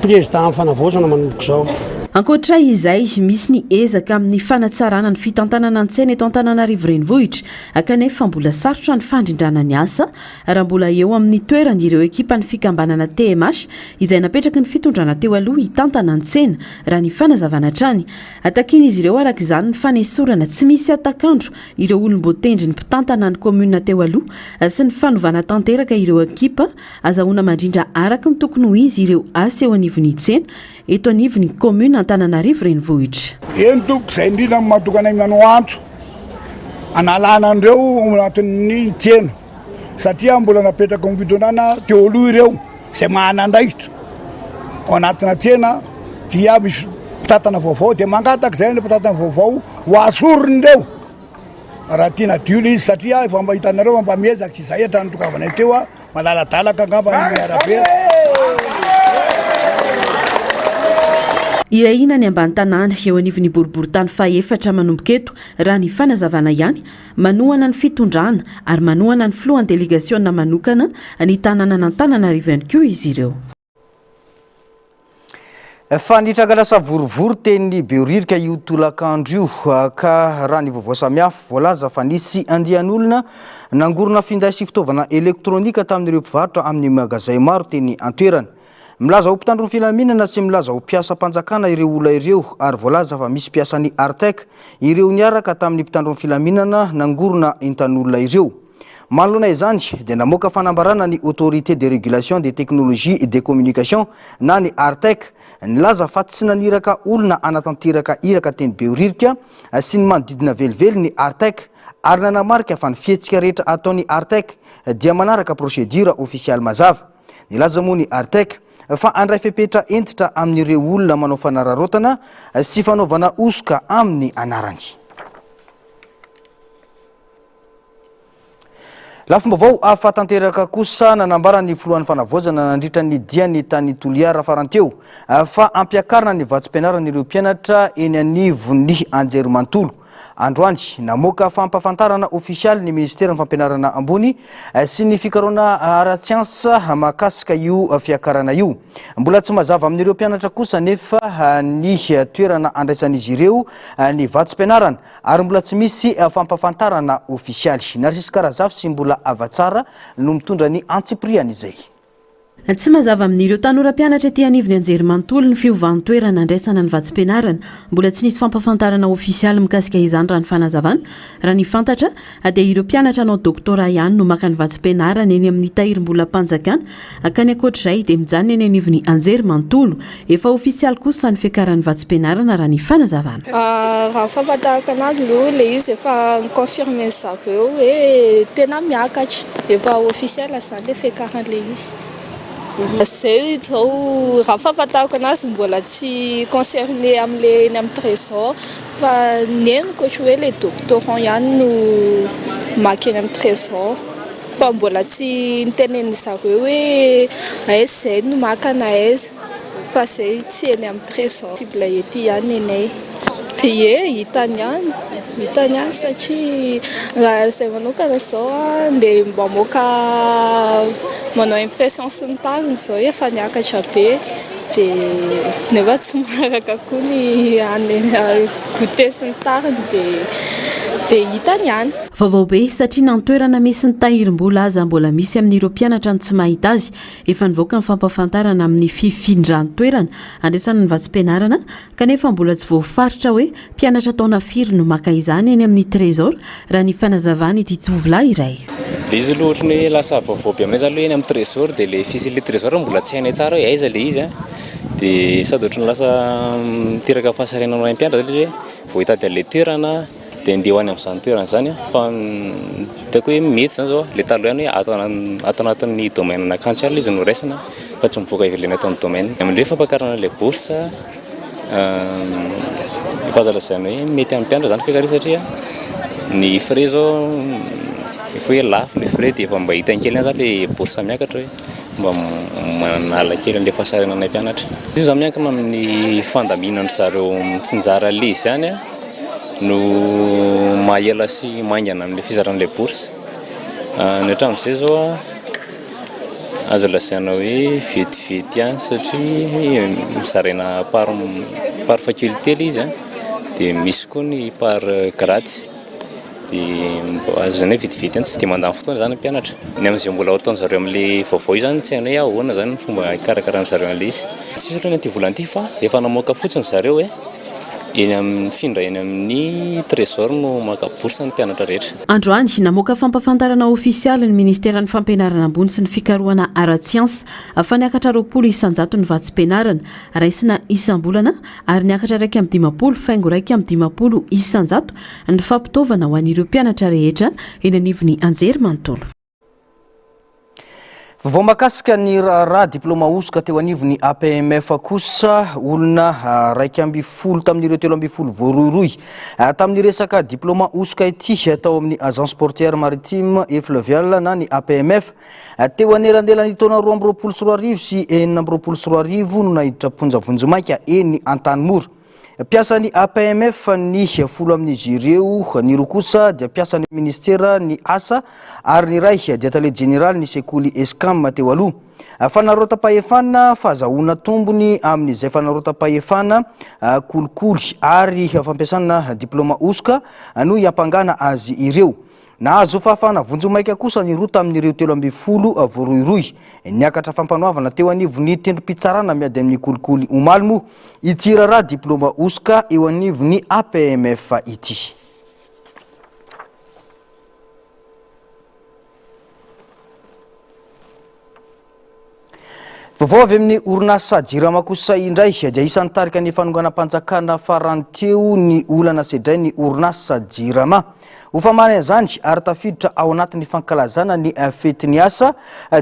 Speaker 12: président fanavaozana manomboka izao.
Speaker 10: Ankoatra izay misy ny ezaka amin'ny fanatsarana ny fitantanana an-tsaina eto Antananarivo renivohitra kanefa mbola sarotra ny fandrindrana ny asa raha mbola eo amin'ny toerana ireo ekipa ny fikambanana TMH izay napetraka ny fitondrana teo aloha hitantana an-tsaina raha ny fanazavana trany atakiny izy ireo araka izany ny fanesorana tsy misy atakandro ireo olom-botendry ny mpitantana ny komuna teo aloha sy ny fanovana tanteraka ireo ekipa azahoana mandrindra araka ny tokony ho izy ireo asa eo anivon'ny tsena eto anivon'ny komuna Antananarivo renivohitra.
Speaker 13: Eny toko izay indrindra mahatokana manao antso analana an'ireo anatin'ny tsena satria mbola napetraka ny fitondrana teo aloha ireo izay manandraikitra ao anatina tsena dia misy mpitantana vaovao dia mangataka izay ny mpitantana vaovao ho asorony ireo raha tiana diola izy satria efa mba hitanareo mba miezaka tsy izay hatrany tokavanay teo malaladalaka angamba ny arabe.
Speaker 10: Irahina ny ambany tanàna eo anivon'ny boriboritany faefatra manomboka eto raha ny fanazavana ihany manohana ny fitondrana ary manohana ny filohan'ny délégation manokana ny tanàna n'Antananarivo ihany koa izy ireo.
Speaker 1: Fanditraka lasa vorovory teny Beoririka io tolakandro io ka raha ny vaovao samihafa voalaza fa nisy andian'olona nangorona finday sy fitaovana elektronika tamin'ireo mpivarotra amin'ny magazay maro teny an-toerana. Milaza ho mpitandron'ny filaminana sy milaza ho mpiasa mpanjakana ireo olona ireo ary voalaza fa misy mpiasan'ny Artec ireo niaraka tamin'ny mpitandron'ny filaminana nangorona entan'olona ireo. Manoloana izany dia namoaka fanambarana ny autorité de régulation des technologies et des communications na ny Artec nilaza fa tsy naniraka olona anatanteraka iraka teny Beoririka sy ny manodidina velively ny Artec ary nanamarika fa ny fihetsika rehetra ataon'ny Artec dia manaraka procédure officielle mazava. Nilaza moa ny Artec fa andray fepetra entitra amin'ireo olona manao fanararotana sy fanaovana osoka amin'ny anarany. Lafim-baovao ahafatanteraka kosa nanambara ny filohan'ny fanavaozana nandritra ny diany tany Toliara faranteo fa ampiakarina ny vatsim-pianarana ireo mpianatra eny anivon'ny Anjerimantolo. Androany namoaka fampafantarana ofisialy ny ministera ny fampianarana ambony sy ny fikaroana ara-tsiansa mahakasika io fiakarana io. Mbola tsy mazava amin'ireo mpianatra kosa nefa ny toerana andraisan'izy ireo ny vatsim-pianarana ary mbola tsy misy fampafantarana ofisialy. Narsisy Karazafy sy mbola avatsara no mitondra ny antsipriany izay.
Speaker 10: Tsy mazava amin'ireo tanora mpianatra ety anivony anjery manontolo ny fiovantoerana andraisana ny vatsy-pianarana. Mbola tsy nisy fampafantarana ofisialy mikasika izany raha ny fanazavana. Raha ny fantatra dia ireo mpianatra anao doktora ihany no maka ny vatsy-pianarana eny amin'ny tahirim-bola mpanjakana. Akany ankoatr'izay dia mijanona eny anivony anjery manontolo. Efa ofisialy kosa ny fiakaran'ny vatsy-pianarana raha ny fanazavana.
Speaker 14: Raha fahafantarako anazy aloha ilay izy efa confirme zareo hoe tena miakatra. Efa ofisialy izany ilay fiakaran'ilay izy. Zay zao raha fahafantarako anazy mbola tsy concerné amin'ilay amin'ny trésor fa ny henoko ohatra hoe ilay doctorant ihany no maky eny amin'ny trésor fa mbola tsy nitenen'ny zareo hoe aiza zay no maka na aiza fa zay tsy eny amin'ny trésor cible ety ihany nenay. Ie hitany ihany satria raha izay manokana izao dia mba moka manao impression sy ny tariny izao efa niakatra be dia nefa tsy manaraka koa ny goûter sy ny tariny dia hitany ihany.
Speaker 10: Vaovao be satria nantoerana misy ny tahirim-bola aza mbola misy amin'ireo mpianatra ny tsy mahita azy. Efa nivoaka ny fampafantarana amin'ny fifindran-toerana andraisana ny vatsy-pianarana kanefa mbola tsy voafaritra hoe mpianatra taona firy no maka izany eny amin'ny trésor raha ny fanazavana ity tovolahy iray.
Speaker 15: Dia izy aloha ohatry ny lasa vaovao be aminay aloha eny amin'ny trésor dia ilay fisy trésor mbola tsy hainay tsara hoe aiza ilay izy dia sady ohatry ny lasa miteraka fahasarenana amin'ny mpianatra satria hoe vao hitady an'ilay toerana dia andeha ho any amin'izany toerana izany fa tiako hoe mety zany zao ilay taloha ihany hoe ato anatin'ny domaine anakantsy ihany izy no raisina fa tsy mivoaka ivelany ato amin'ny domaine. Amin'ilay fampakarana ilay bourse efa azo lazaina hoe mety amin'ny mpianatra zany fiakaria satria ny frais zao efa hoe lafo ilay frais dia efa mba hitany kely zany ilay bourse miakatra hoe mba manala kely an'ilay fahasarenanay mpianatra. Izy zany miankina amin'ny fandaminan'ny zareo mitsinjara le izany no mahela sy maingana amin'ilay fizaran'ilay bourse. Ny hatramin'izay zao azo lazaina hoe vetivety ihany satria mizaraina par faculté ilay izy dia misy koa ny par grade dia azo zany hoe vetivety ihany tsy dia mandany fotoana zany mpianatra. Ny amin'izay mbola ataon'zareo amin'ilay vaovao zany tsy haina hoe ahoana zany ny fomba hikarakaran'zareo an'ilay izy. Tsy ohatra ny anty volana ity fa efa namoaka fotsiny zareo hoe eny amin'ny findra eny amin'ny trésor no maka bourse ny mpianatra rehetra.
Speaker 10: Androany namoaka fampafantarana ofisialy ny ministeran'ny fampianarana ambony sy ny fikarohana ara-tsiansa afa niakatra 20 isanjato ny vatsy-pianarana raisina isam-bolana ary niakatra 150 faingo 150 isanjato ny fampitaovana ho an'ireo mpianatra rehetra eny anivony anjery manontolo.
Speaker 1: Vao makasika ny raha diplôma osoka teo anivony APMF kosa olona 120 tamin'ireo 3 voaroiroy tamin'ny resaka diplôma osoka ity tao amin'ny agence portière maritime et fluviale na ny APMF teo anelanelany taona 2024 sy 2024 no nahiditra ponjavonjomaika eny Antanimora. Piasan'ny APMF ny folo amin'izy ireo ny roa kosa dia piasan'ny ministera ny asa ary ny ray dia tale général ny sekoly Escam teo aloha. Fanarota-pahefana fahazahoana tombony amin'izay fanarota-pahefana kolikoly ary fampiasana diplôma osoka no iampangana azy ireo. Nahazo fahafahana vonjomaika kosa ny roa tamin'ireo 3 voaroiroy niakatra fampanoavana teo anivony tendrom-pitsarana miady amin'ny kolikoly Omalmo ity raha diplôma osoka eo anivony APMF ity. Vaovao avy amin'ny orinasa Jirama kosa indray dia isan'ny tarika ny fanonganam-panjakana farany teo ny olana sedray ny orinasa Jirama. Ho famana izany ary tafiditra ao anatin'ny fankalazana ny fetiny asa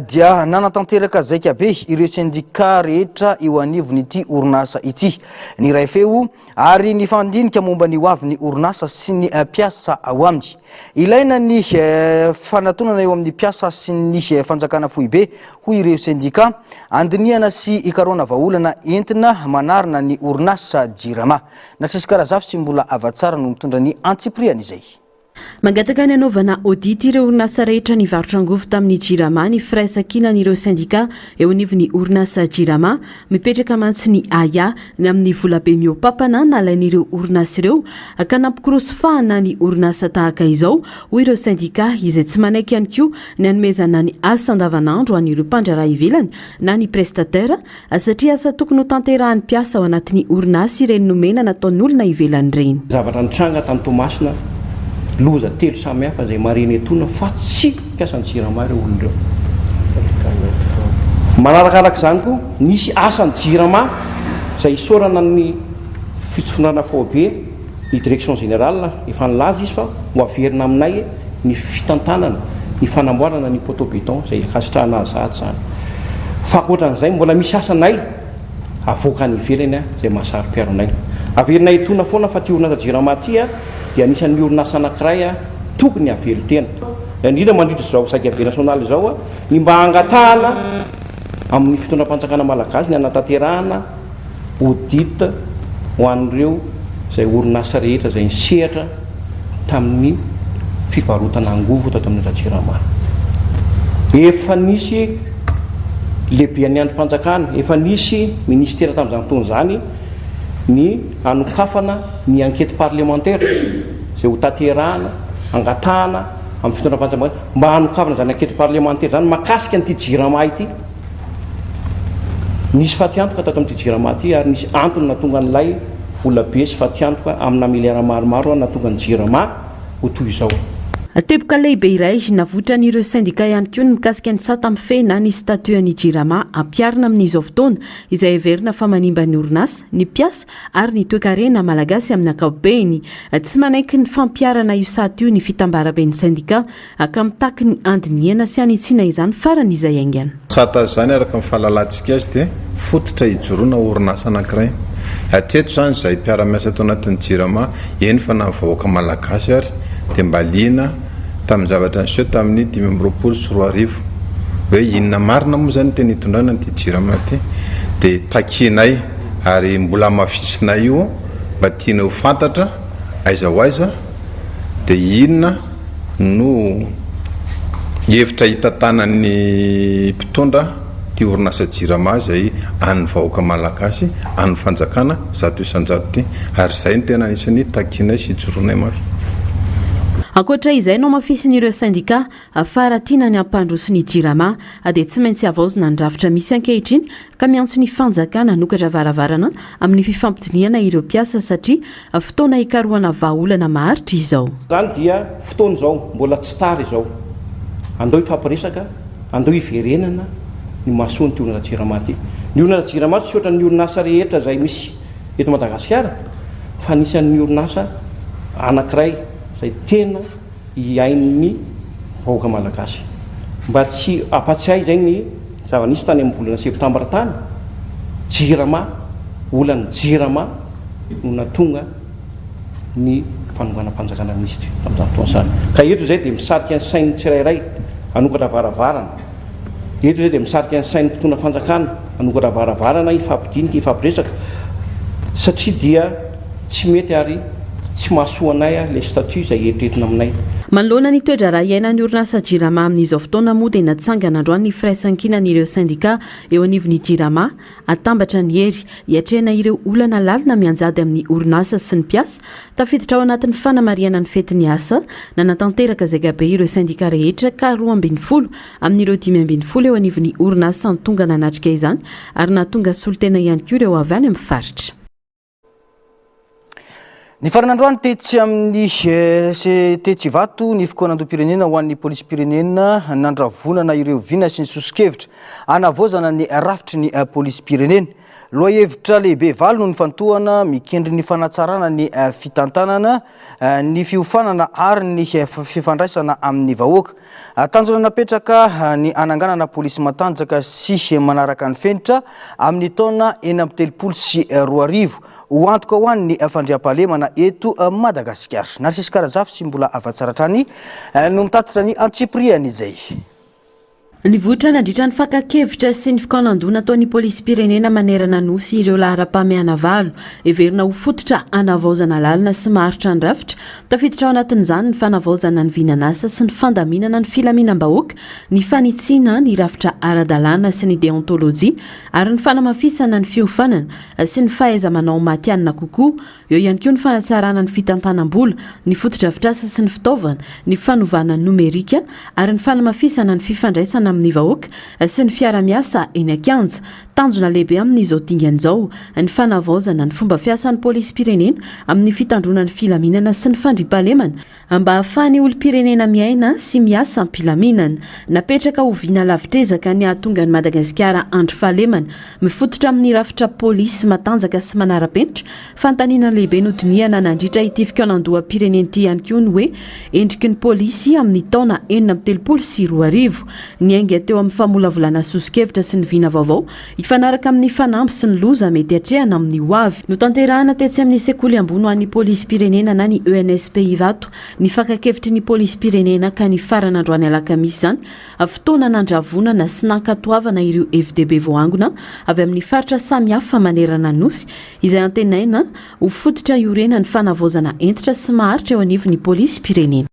Speaker 1: dia nanatanteraka zaika be ireo sindika rehetra eo anivon'ity orinasa ity. Ny ray feo ary ny fandinika momba ny hoavin'ny orinasa sy ny mpiasa ao aminy. Ilaina ny fanatonana eo amin'ny mpiasa sy ny fanjakana foibe hoy ireo sindika andiniana sy ikaroana vahaolana entina manarina ny orinasa Jirama. Natsisy karazafy sy mbola avatsara no mitondra ny antsipriana izay.
Speaker 10: mangataka ny anaovana audit ireo orinasa rehetra ny varotra angovo tamin'ny jirama ny firaisankinan'ireo syndika eo anivony orinasa jirama mipetraka mantsy ny aya ny amin'ny volabe miopapana nalain'ireo orinasa ireo ka nampikirosofahana ny orinasa tahaka izao hoy ireo syndika izay tsy manaiky ihany koa ny anomezana ny asa andavanandro an'ireo mpandraraha ivelany na ny prestataire satria asa tokony ho tanterahan'ny mpiasa ao anatin'ny orinasa ireny nomena nataon'olona ivelany reny
Speaker 12: zavatra nitranga tamin'ny tomasina loza telo samy hafa zay mareny etona fa tsy mpiasa ny jirama ireo olon'ireo manarakarak' izany koa nisy asa ny jirama zay isorana ny fitsofonana faobe ny direction générale efa nilaza izy fa ho averina aminay ny fitantanana ny fanamboarana ny potobeton zay kasitrahana azaty zany fa akoatran'izay mbola misy asanay avoaka ny ivelany zay mahasary mpiaronay averinay etona foana fa ty orinasa jirama ty dia anisan'ny orinasa anankiray tokony avely tena indrindra mandritra zao saikabe nasional zao ny mba angatahana amin'ny fitondram-panjakana malagasy ny anatanterahana audit ho an'ireo zay orinasa rehetra zay nisehatra tamin'ny fivarotana angovo tato amin'ny jirama efa nisy lehibe ny androm-panjakana efa nisy ministera tamin'izany fotoana zany ny anokafana ny enquête parlementaire zay ho tanterahana angatahana amin'ny fitondram-panjakana mba hanokafana zany enquête parlementaire zany makasika an'ity jirama ity nisy fatiantoka tato amin'ity jirama ty ary nisy antony natonga n'ilay volabe sy fatiantoka amina miliara maromaro natonga ny jirama ho toy izao
Speaker 10: teboka lehibe iray navotra n'ireo syndika ihany koa ny mikasika ny tsata amin'ny fena ny statuan'ny jirama ampiarina amin'izao fotoana izay heverina fa manimba ny orinasa ny mpiasa ary ny toekarena malagasy amin'ny ankapobeny tsy manaiky ny fampiarana io sato io ny fitambaraben'ny syndika ka mitaky ny andiniana sy anitsiana izany farany izay aingana
Speaker 16: sata zany araka amin'ny fahalalantsika azy dia fototra hijoroana orinasa anankiray hatreto zany zay mpiara-miasa tao anatin'ny jirama eny fa na vahoaka malagasy ary dia mba liana tamin'ny zavatra niseho tamin'ny 2024 hoe inona marina moa zany teny hitondrana nyty jirama ty dia takinay ary mbola mafisinay io mba tiana ho fantatra aiza ho aiza dia inona no hevitra hitantanan'ny mpitondra ty orinasa jirama zay an'ny vahoaka malagasy an'ny fanjakana zato isanjato ty ary zay ny tena anisany takinay sy hijoronay mafy
Speaker 10: ankoatra izay no mafisin'ireo syndika faratiana ny ampandroso ny jirama dia tsy maintsy avaozina ny rafitra misy ankehitriny ka miantso ny fanjakana nokatra varavarana amin'ny fifampidiniana ireo mpiasa satria fotoana hikarohana vahaolana maharitra izao
Speaker 12: zany dia fotoana zao mbola tsy tary izao andao ifampiresaka andao iverenana ny mahasoa ny ty orinasa jirama ty ny orinasa jirama tsy oatra ny orinasa rehetra zay misy eto Madagasikara fa anisan'ny orinasa anankiray zay tena hiain'ny vahoaka malagasy mba tsy apatsiay zay ny zava-nisy tany amin'ny volana septambra tany jirama olany jirama no natonga ny fanonganam-panjakana nisy ty tamin'izany fotoana zany ka eto zay dia misarika ny sainy tsirairay anokatra varavarana eto zay dia misarika ny sainy mpitondra fanjakana anokatra varavarana ifampidinika ifampiresaka satria dia tsy mety ary tsy mahasoanay le statut zay eritretina aminay
Speaker 10: manoloana ny toedra raha iainany orinasa jirama amin'izao fotoana moa dia natsangana androany ny firaisankinan'ireo syndika eo anivony jirama atambatra ny hery hiatrehana ireo olana lalina mianjady amin'ny orinasa sy ny mpiasa tafiditra ao anatin'ny fanamariana ny fetiny asa na natanteraka zay gabe ireo syndika rehetra ka 20 amin'ireo 5 eo anivony orinasa ny tonga nanatrika izany ary natonga solotena ihany koa ireo avy any amin'ny faritra
Speaker 1: ny faranandroany tetsy amin'ny tetsy vato ny fikoanandrom-pirenena ho an'ny polisy pirenena nandravonana ireo vina sy ny sosikevitra anavozana ny rafitry ny polisy pirenena loha hevitra lehibe valo no ny fantohana mikendry ny fanatsarana ny fitantanana ny fiofanana ary ny fifandraisana amin'ny vahoaka tanjona napetraka ny ananganana polisy matanjaka sy manaraka ny fenitra amin'ny taona 2024 ho antoka ho an'ny fandriam-pahalemana eto Madagasikara Narcisse Karazafy sy mbola afatsaratrany no mitatitra ny antsipriany izay
Speaker 10: Ny vohitra nandritra ny fakakevitra sy ny fikaonandona ataon'ny polisy pirenena manerana nosy ireo lahara-pameana valo everina ho fototra anavaozana lalina sy maharitra ny rafitra tafiditra ao anatin'izany ny fanavaozana ny vinanasa sy ny fandaminana ny filaminam-bahoaka ny fanitsiana ny rafitra ara-dalàna sy ny deontolojia ary ny fanamafisana ny fiofanana sy ny fahaiza-manao matianina kokoa eo ihany koa ny fanatsarana ny fitantanam-bola ny fotodrafitrasa sy ny fitaovana ny fanovana nomerika ary ny fanamafisana ny fifandraisana amin'ny vahoaka sy ny fiara-miasa eny Ankanja tanjona lehibe amin'izao dingan'izao ny fanavaozana ny fomba fiasan'ny polisy pirenena amin'ny fitandrona ny filaminana sy ny fandriampahalemana mba ahafahany olo-pirenena miaina sy miasa am-pilaminana napetraka ho viana lavitrezaka ny ahatonga ny Madagasikara andro fahalemana mifototra amin'ny rafitra polisy matanjaka sy manara-penitra fantaniana lehibe nodiniana nandritra ity fikaonandoha pirenena ity ihany koa ny hoe endriky ny polisy amin'ny taona 4 ny ainga teo amin'ny famolavolana sosikevitra sy ny vina vaovao ifanaraka amin'ny fanampy sy ny loza mety hatrehana amin'ny hoavy no tanterahana tetsy amin'ny sekoly ambony ho an'ny polisy pirenena na ny ENSP Ivato ny fakakevitry ny polisy pirenena ka ny farana androany alakamisy izany fotoana nandravonana sy nankatoavana ireo FDB voangona avy amin'ny faritra samihafa manerana nosy izay antenaina ho fototra iorena ny fanavaozana entitra sy maharitra eo anivon'ny polisy pirenena.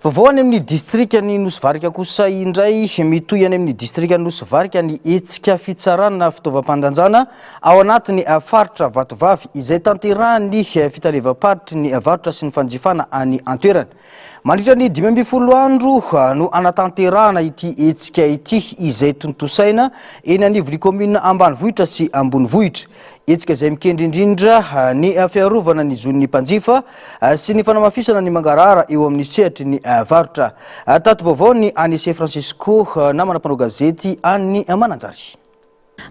Speaker 1: Vavoany amin'ny distrika ny Nosy-Varika kosa indray mitoy any amin'ny distrika ny Nosy-Varika ny etsika fitsarana fitaovam-pandanjana ao anatin'ny faritra Vatovavy izay tanterahany fitalevam-paritry ny varotra sy ny fanjifana any antoerana. Mandritra ny 12 andro no anatanterahana ity etsika ity izay tontosaina eny anivon'ny commune Ambanivohitra sy Ambonivohitra. Etsika izay mikendrindrindra ny fiarovana ny zon'ny mpanjifa sy ny fanamafisana ny mangarara eo amin'ny sehatry ny varotra. Tato vaovao ny Anise Francisco namana mpanao gazety any Mananjary.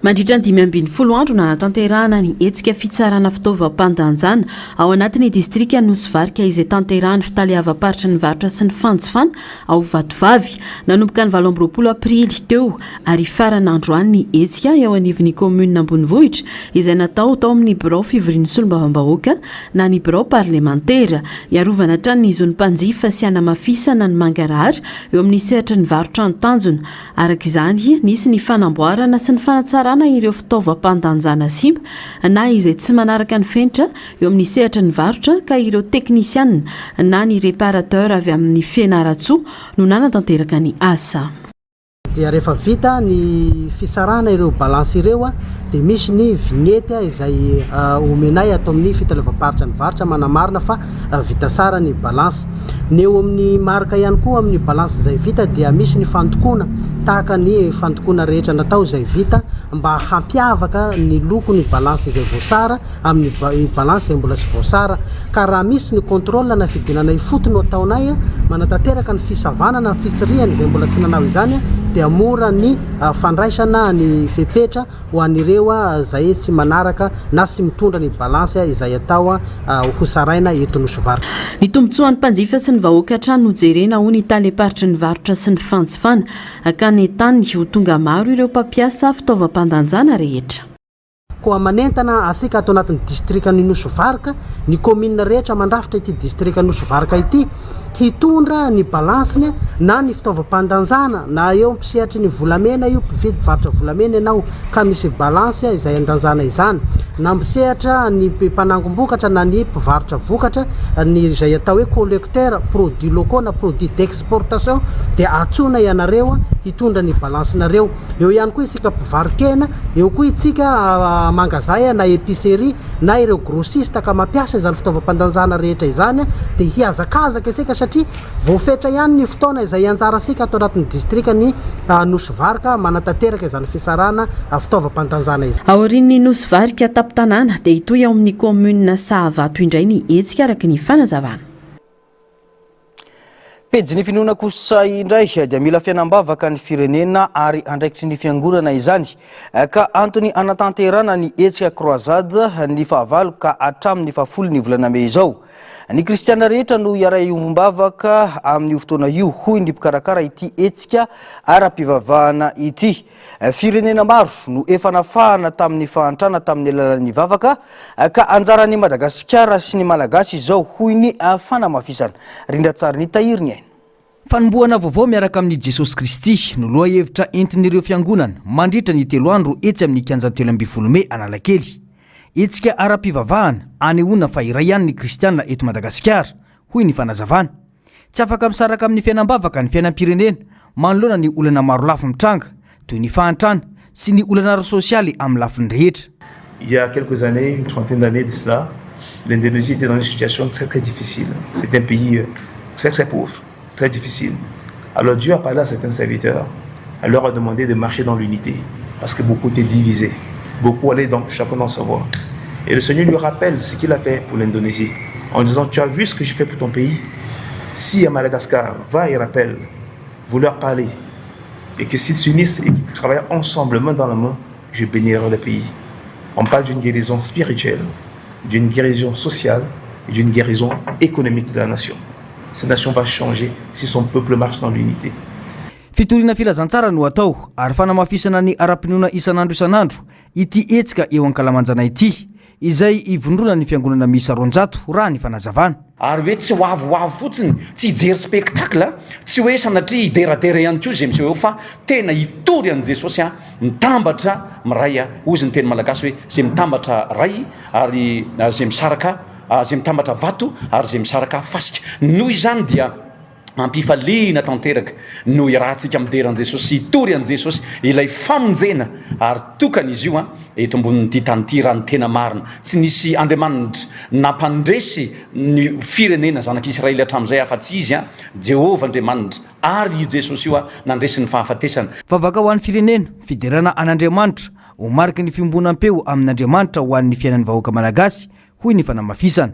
Speaker 10: Mandritra ny 12 andro na natanterahana ny etsika fitsarana fitaovam-pandanjana ao anatin'ny distrika Nosy-Varika izay tanterahany fitaleava-paritra ny varotra sy ny fanjifana ao Vatovavy nanomboka ny 20 aprily teo ary farana androany ny etsika eo anivon'ny commune Ambonivohitra izay natao tao amin'ny birao fivorian'ny solombavambahoaka na ny birao parlementaire iarovana hatrany ny zon'ny mpanjifa sy hanamafisana ny mangarara eo amin'ny sehatra ny varotra ny tanjona arak'izany nisy ny fanamboarana sy ny tsarana ireo fitaovam-pandanjana simba na izay tsy manaraka ny fenitra eo amin'ny sehatra ny varotra ka ireo teknisianina na ny réparateur avy amin'ny fianaratsoa no nanatanteraka ny asa.
Speaker 17: Dia rehefa vita ny fisarana ireo balansy ireo dia misy ny vignety izay omenay atao amin'ny fitalevam-paritra ny varotra manamarina fa vita sara ny balansy. Ny eo amin'ny marika ihany koa amin'ny balansy izay vita dia misy ny fandokoana tahaka ny fandokoana rehetra natao izay vita mba hampiavaka ny loko ny balansy izay voasara amin'ny balansy izay mbola sy voasara ka raha misy ny contrôle na fidinana ifotony ataonay manatanteraka ny fisavanana ny fisiriany izay mbola tsy nanao izany dia mora ny fandraisana ny fepetra ho an'ireo izay tsy manaraka na sy mitondra ny balansy izay atao ho saraina eto Nosy-Varika.
Speaker 10: Ny tombotsoan'ny mpanjifa sy ny vahoaka hatrany no jerena ho ny taleparitry ny varotra sy ny fanjifana ka ny tany ho tonga maro ireo mpampiasa fitaovam-pandanjana rehetra.
Speaker 17: Koa manentana asika ato anatin'ny distrika ny Nosy-Varika ny commune rehetra mandrafitra ity distrika Nosy-Varika ity hitondra ny balansiny na ny fitaovam-pandanjana na eo mpisehatry ny volamena io mpividy varotra volamena ianao ka misy balansy izay andanjana izany na misehatra ny mpanangom-bokatra na ny mpivarotra vokatra ny izay atao hoe collecteur produits locaux na produits d'exportation dia atsona ianareo hitondra ny balansinareo. Eo ihany koa isika mpivarokena eo koa itsika mangazay na épicerie na ireo grossiste ka mampiasa izany fitaovam-pandanjana rehetra izany dia hiazakazaka isika satria voafetra ihany ny fotoana izay anjarasika ato anatin'ny distrika ny Nosy-Varika manatanteraka izany fisarana fitaovam-pandanjana izany.
Speaker 10: Aorian'ny Nosy-Varika tapo-tanàna dia hitoy ao amin'ny commune Sahavato indray ny etsika araka ny fanazavana.
Speaker 1: Pejy ny finoana kosa indray dia mila fianambavaka ny firenena ary andraikitry ny fiangonana izany ka antony anatanterana ny etsika croisade ny fahavalo ka hatramin'ny fahafolo ny volana Mey izao. Ny kristiana rehetra no iaray iombavaka amin'ny fotoana io hoy ny mpikarakara ity etsika ara-pivavahana ity. Firenena maro no efa nafahana tamin'ny fahantrana tamin'ny alalan'ny vavaka ka anjaran'ny Madagasikara sy ny Malagasy izao hoy ny fanamafisana. Rindratsara ny tahiriny ainy. Fanomboana vaovao miaraka amin'ny Jesosy Kristy no loha hevitra entin'ireo fiangonana mandritra ny 3 andro etsy amin'ny kianja 12 Mey Analakely. Etsika ara-pivavahana anehoana fa iray ihany ny kristianina eto Madagasikara, hoy ny fanazavana. Tsy afaka misaraka amin'ny fiainam-bavaka ny fiainam-pirenena manoloana ny olana maro lafy mitranga toy ny fahantrana sy ny olana ara-sosialy amin'ny lafiny rehetra.
Speaker 18: Il y a quelques années, une trentaine d'années de cela, l'Indonésie était dans une situation très très difficile. C'est un pays très très pauvre, très difficile. Alors Dieu a parlé à certains serviteurs, elle leur a demandé de marcher dans l'unité, parce que beaucoup étaient divisés, beaucoup allaient chacun dans sa voie. Et le Seigneur lui rappelle ce qu'il a fait pour l'Indonésie, en disant, tu as vu ce que j'ai fait pour ton pays? Si à Madagascar, va et rappelle, vous leur parlez, et que s'ils s'unissent et qu'ils travaillent ensemble, main dans la main, je bénirai le pays. On parle d'une guérison spirituelle, d'une guérison sociale et d'une guérison économique de la nation. Cette nation va changer si son peuple marche dans l'unité.
Speaker 1: Fitorina filazantsara no atao ary fanamafisana ny ara-pinoana isanandro isanandro ity etsika eo ankalamanjana ity izay ivondrona ny fiangonana miisa 200 raha ny fanazavana.
Speaker 19: Ary hoe tsy hoavoavo fotsiny, tsy hijery spectacle, tsy hoe sanatria hideradera ihany koa zay miseho eo fa tena hitory an' Jesosy mitambatra miray ozy ny teny malagasy hoe zay mitambatra ray ary zay misaraka zay mitambatra vato ary zay misaraka fasika. Noho izany dia ampifaliana tanteraka no irahantsika mideran' Jesosy, hitory an' Jesosy ilay famonjena ary tokana izy io eto ambonin'ity tany ity raha ny tena marina. Tsy nisy Andriamanitra nampandresy ny firenena zanak'Israely hatramin'izay afa-tsy izy Jehovah Andriamanitra ary Jesosy io nandresy ny fahafatesana.
Speaker 1: Favaka ho an'ny firenena fiderana an'Andriamanitra ho mariky ny fiombonan-peo amin'Andriamanitra ho an'ny fiainan'ny vahoaka malagasy hoy ny fanamafisana.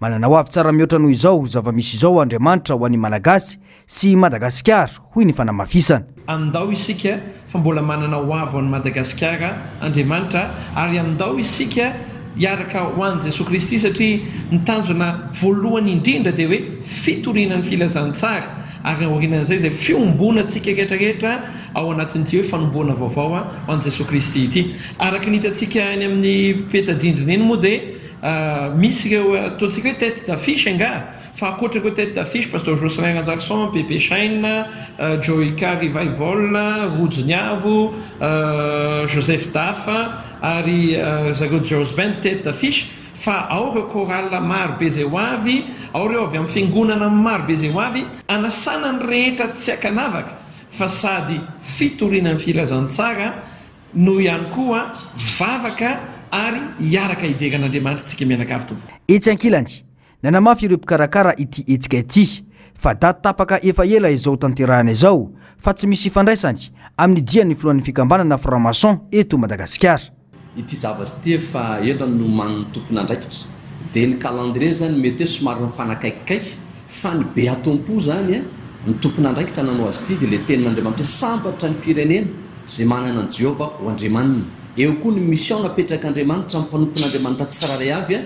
Speaker 1: Manana ho avy tsara mihoatra noho izao zava-misy izao Andriamanitra ho an'ny malagasy sy Madagasikara hoy ny fanamafisana.
Speaker 20: Andao isika fa mbola manana ho avy an'i Madagasikara Andriamanitra ary andao isika hiaraka ho an'i Jesosy Kristy satria ny tanjona voalohany indrindra dia hoe fitoriana ny filazantsara ary aorianan'izay zay fiombonatsika rehetrarehetra ao anatin'ity hoe fanomboana vaovao ho an'i Jesosy Kristy ity. Araka ny hitantsika any amin'ny petadindrina eny moa dia misy ireo ataontsika hoe tête d'affiche nga fa akoatrako tête d'affiche pasteur Jocelyn Ranjakson, Pepe Shaina, Joyka Revival, Roujniavo, Joseph Tafa ary zareo George Ben tête d'affiche fa ao ireo chorale maro be zay ho avy, ao ireo avy amin'ny fiangonana maro be zay ho avy, anasana ny rehetra tsy akanavaka fa sady fitoriana ny filazantsara no ihany koa vavaka ary hiaraka hideran'Andriamanitra tsika mianakavy tompo.
Speaker 1: Etsy ankilany nanamafy ireo mpikarakara ity etsika ity fa daty tapaka efa ela izao tanterahana izao fa tsy misy ifandraisany amin'ny dian'ny filohan'ny fikambanana franc-maçon eto Madagasikara.
Speaker 9: Ity zavatsy ty fa ela no man'ny tompona andraikitra dia ny calendrier zany mety hoe somary mifanakaikikaiky fa ny be atompo zany ny tompona andraikitra nanao azy ity dia le tenin'Andriamanitra sambatra ny firenena zay manana an Jehovah ho Andriamanina. Eo koa ny mission napetraka Andriamanitra amin'ny mpanompon'Andriamanitra tsiraray avy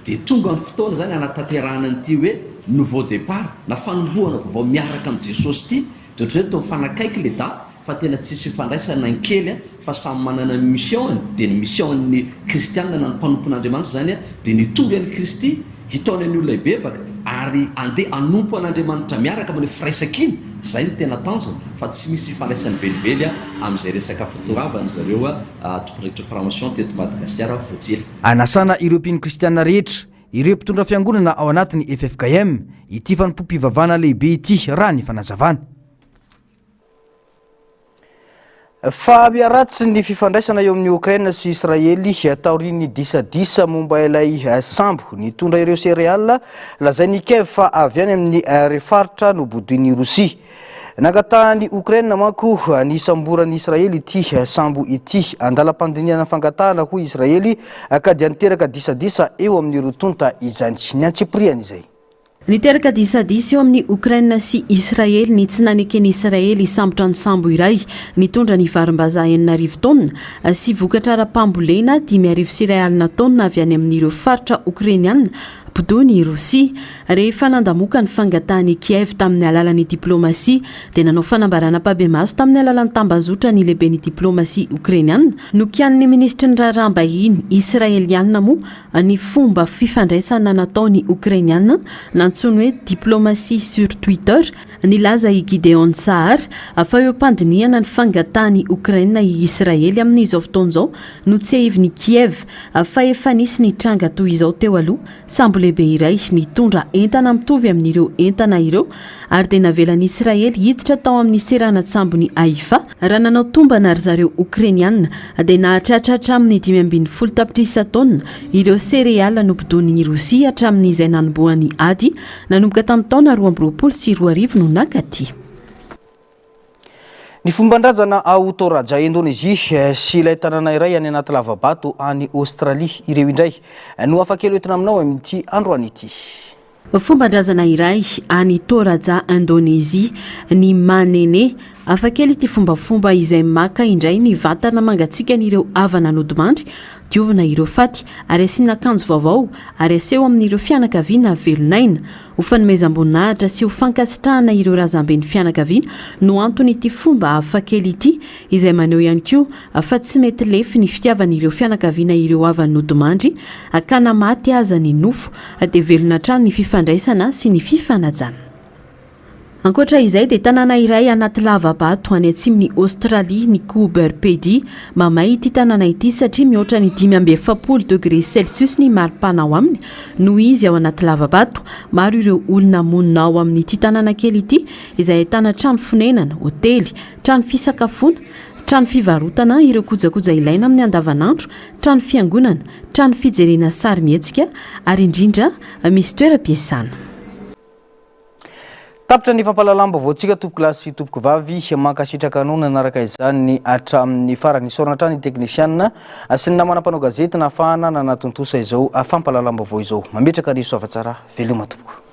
Speaker 9: dia tonga ny fotoana zany anatanterahana an'ity hoe nouveau départ na fanombohana vaovao miaraka amin'ny Jesosy ity dia ohatry hoe toa mifanakaiky le daty fa tena tsisy fifandraisana ny kely fa samy manana ny mission dia ny mission ny kristianina na ny mpanompon'Andriamanitra zany dia nitory an'i Kristy hitaony ny olona bebaka ary andeha anompo an'Andriamanitra miaraka amin'ny firaisakiny zay ny tena tanjona fa tsy misy fifandraisany velively amin'izay resaka fitoravana zareo tompon'rehetra franc-maçon teto Madagasikara voatsily.
Speaker 1: Anasana ireo mpino kristianina rehetra ireo mpitondra fiangonana ao anatin'ny FFKM ity fanompo-pivavahana lehibe ity raha ny fanazavana. Fa miaratsy ny fifandraisana eo amin'ny Ukraine sy Israely taorian'ny disadisa momba ilay sambo nitondra ireo céréales lazainy Kiev fa avy any amin'ny refaritra nobodoin'ny Rosia. Nangatahany Ukraine manko ny samboran'ny Israely ity sambo ity andalam-pandiniana fangatahana hoy Israely ka dia niteraka disadisa eo amin'ny rotonta izany ny antsipriany izay.
Speaker 10: Niteraka disadisa eo amin'ny Ukraine sy Israely ny tsy nanekeny Israely sambotra ny sambo iray nitondra ny varim-bazaha 9 taonina sy vokatra ara-pambolena 5 céréales taonina avy any amin'ireo faritra Ukrainiana nopidony Rosia rehefa nandamoka ny fangatahany Kiev tamin'ny alalan'ny diplomasia dia nanao fanambarana-pahabe maso tamin'ny alalan'ny tambazotra ny lehiben'ny diplomasia ukrainiana no kian'ny ministry ny raharaham-bahiny israeliana moa ny fomba fifandraisana nataony ukrainiana nantsony hoe diplomasia sur Twitter nilaza i Gideon Sahar fa eo ampandiniana ny fangatahany Ukraina i Israely amin'izao fotoan'izao no tsy ahiviny Kiev fa efa nisy ny tranga toy izao teo aloha sambo lehibe iray nitondra entana mitovy amin'ireo entana ireo ary dia navelan'ny Israely hiditra tao amin'ny seranantsambony Haifa raha nanao tombana ry zareo Ukrainiana dia nahatratratra amin'ny 5.10 tapitrisa taona ireo sereala nopidon'ny Rosia hatramin'izay nanomboan'ny ady nanomboka tamin'ny taona 2024 no nakaty.
Speaker 1: Ny fomban-drazana Autoraja Indonezia sy ilay tanàna iray any anaty lavabato any Australia ireo indray no afakely hoentina aminao amin'ity androany ity.
Speaker 10: Fomban-drazana iray any Toraja Indonesia ny Manene afakely ity fombafomba izay maka indray ny vatana mangatsiakan'ireo havana nodimandry diovina ireo faty ary asiana akanjo vaovao ary aseho amin'ireo fianakaviana velonaina ho fanomezam-boninahitra sy ho fankasitrahana ireo razamben'ny fianakaviana no antony ity fomba afakely ity izay maneho ihany koa fa tsy mety lefy ny fitiavan'ireo fianakaviana ireo havana nodimandry akana maty aza ny nofo dia velona trano ny fifandraisana sy ny fifanajana. Ankoatra izay dia tanàna iray anaty lavabato any atsimon'ny Australia ny Coober Pedy mamay ity tanàna ity satria mihoatra ny 5.7 degré Celsius ny maripana ao aminy no izy ao anaty lavabato. Maro ireo olona monina ao amin'ity tanàna kely ity izay ahitana trano fonenana, hotely, trano fisakafoana, trano fivarotana, ireo kojakoja ilaina amin'ny andavanandro, trano fiangonana, trano fijerena sary mihetsika ary indrindra misy toeram-piasana.
Speaker 1: Tapitra ny fampalalam-baovao tsika tompoko lahy sy tompoko vavy mankasitraka anao nanaraka izany hatramin'ny farany sorana hatrany ny teknisianina sy ny namana mpanao gazety nahafahana nanatontosa izao fampalalam-baovao izao. Mametraka ny soavatsara veloma tompoko.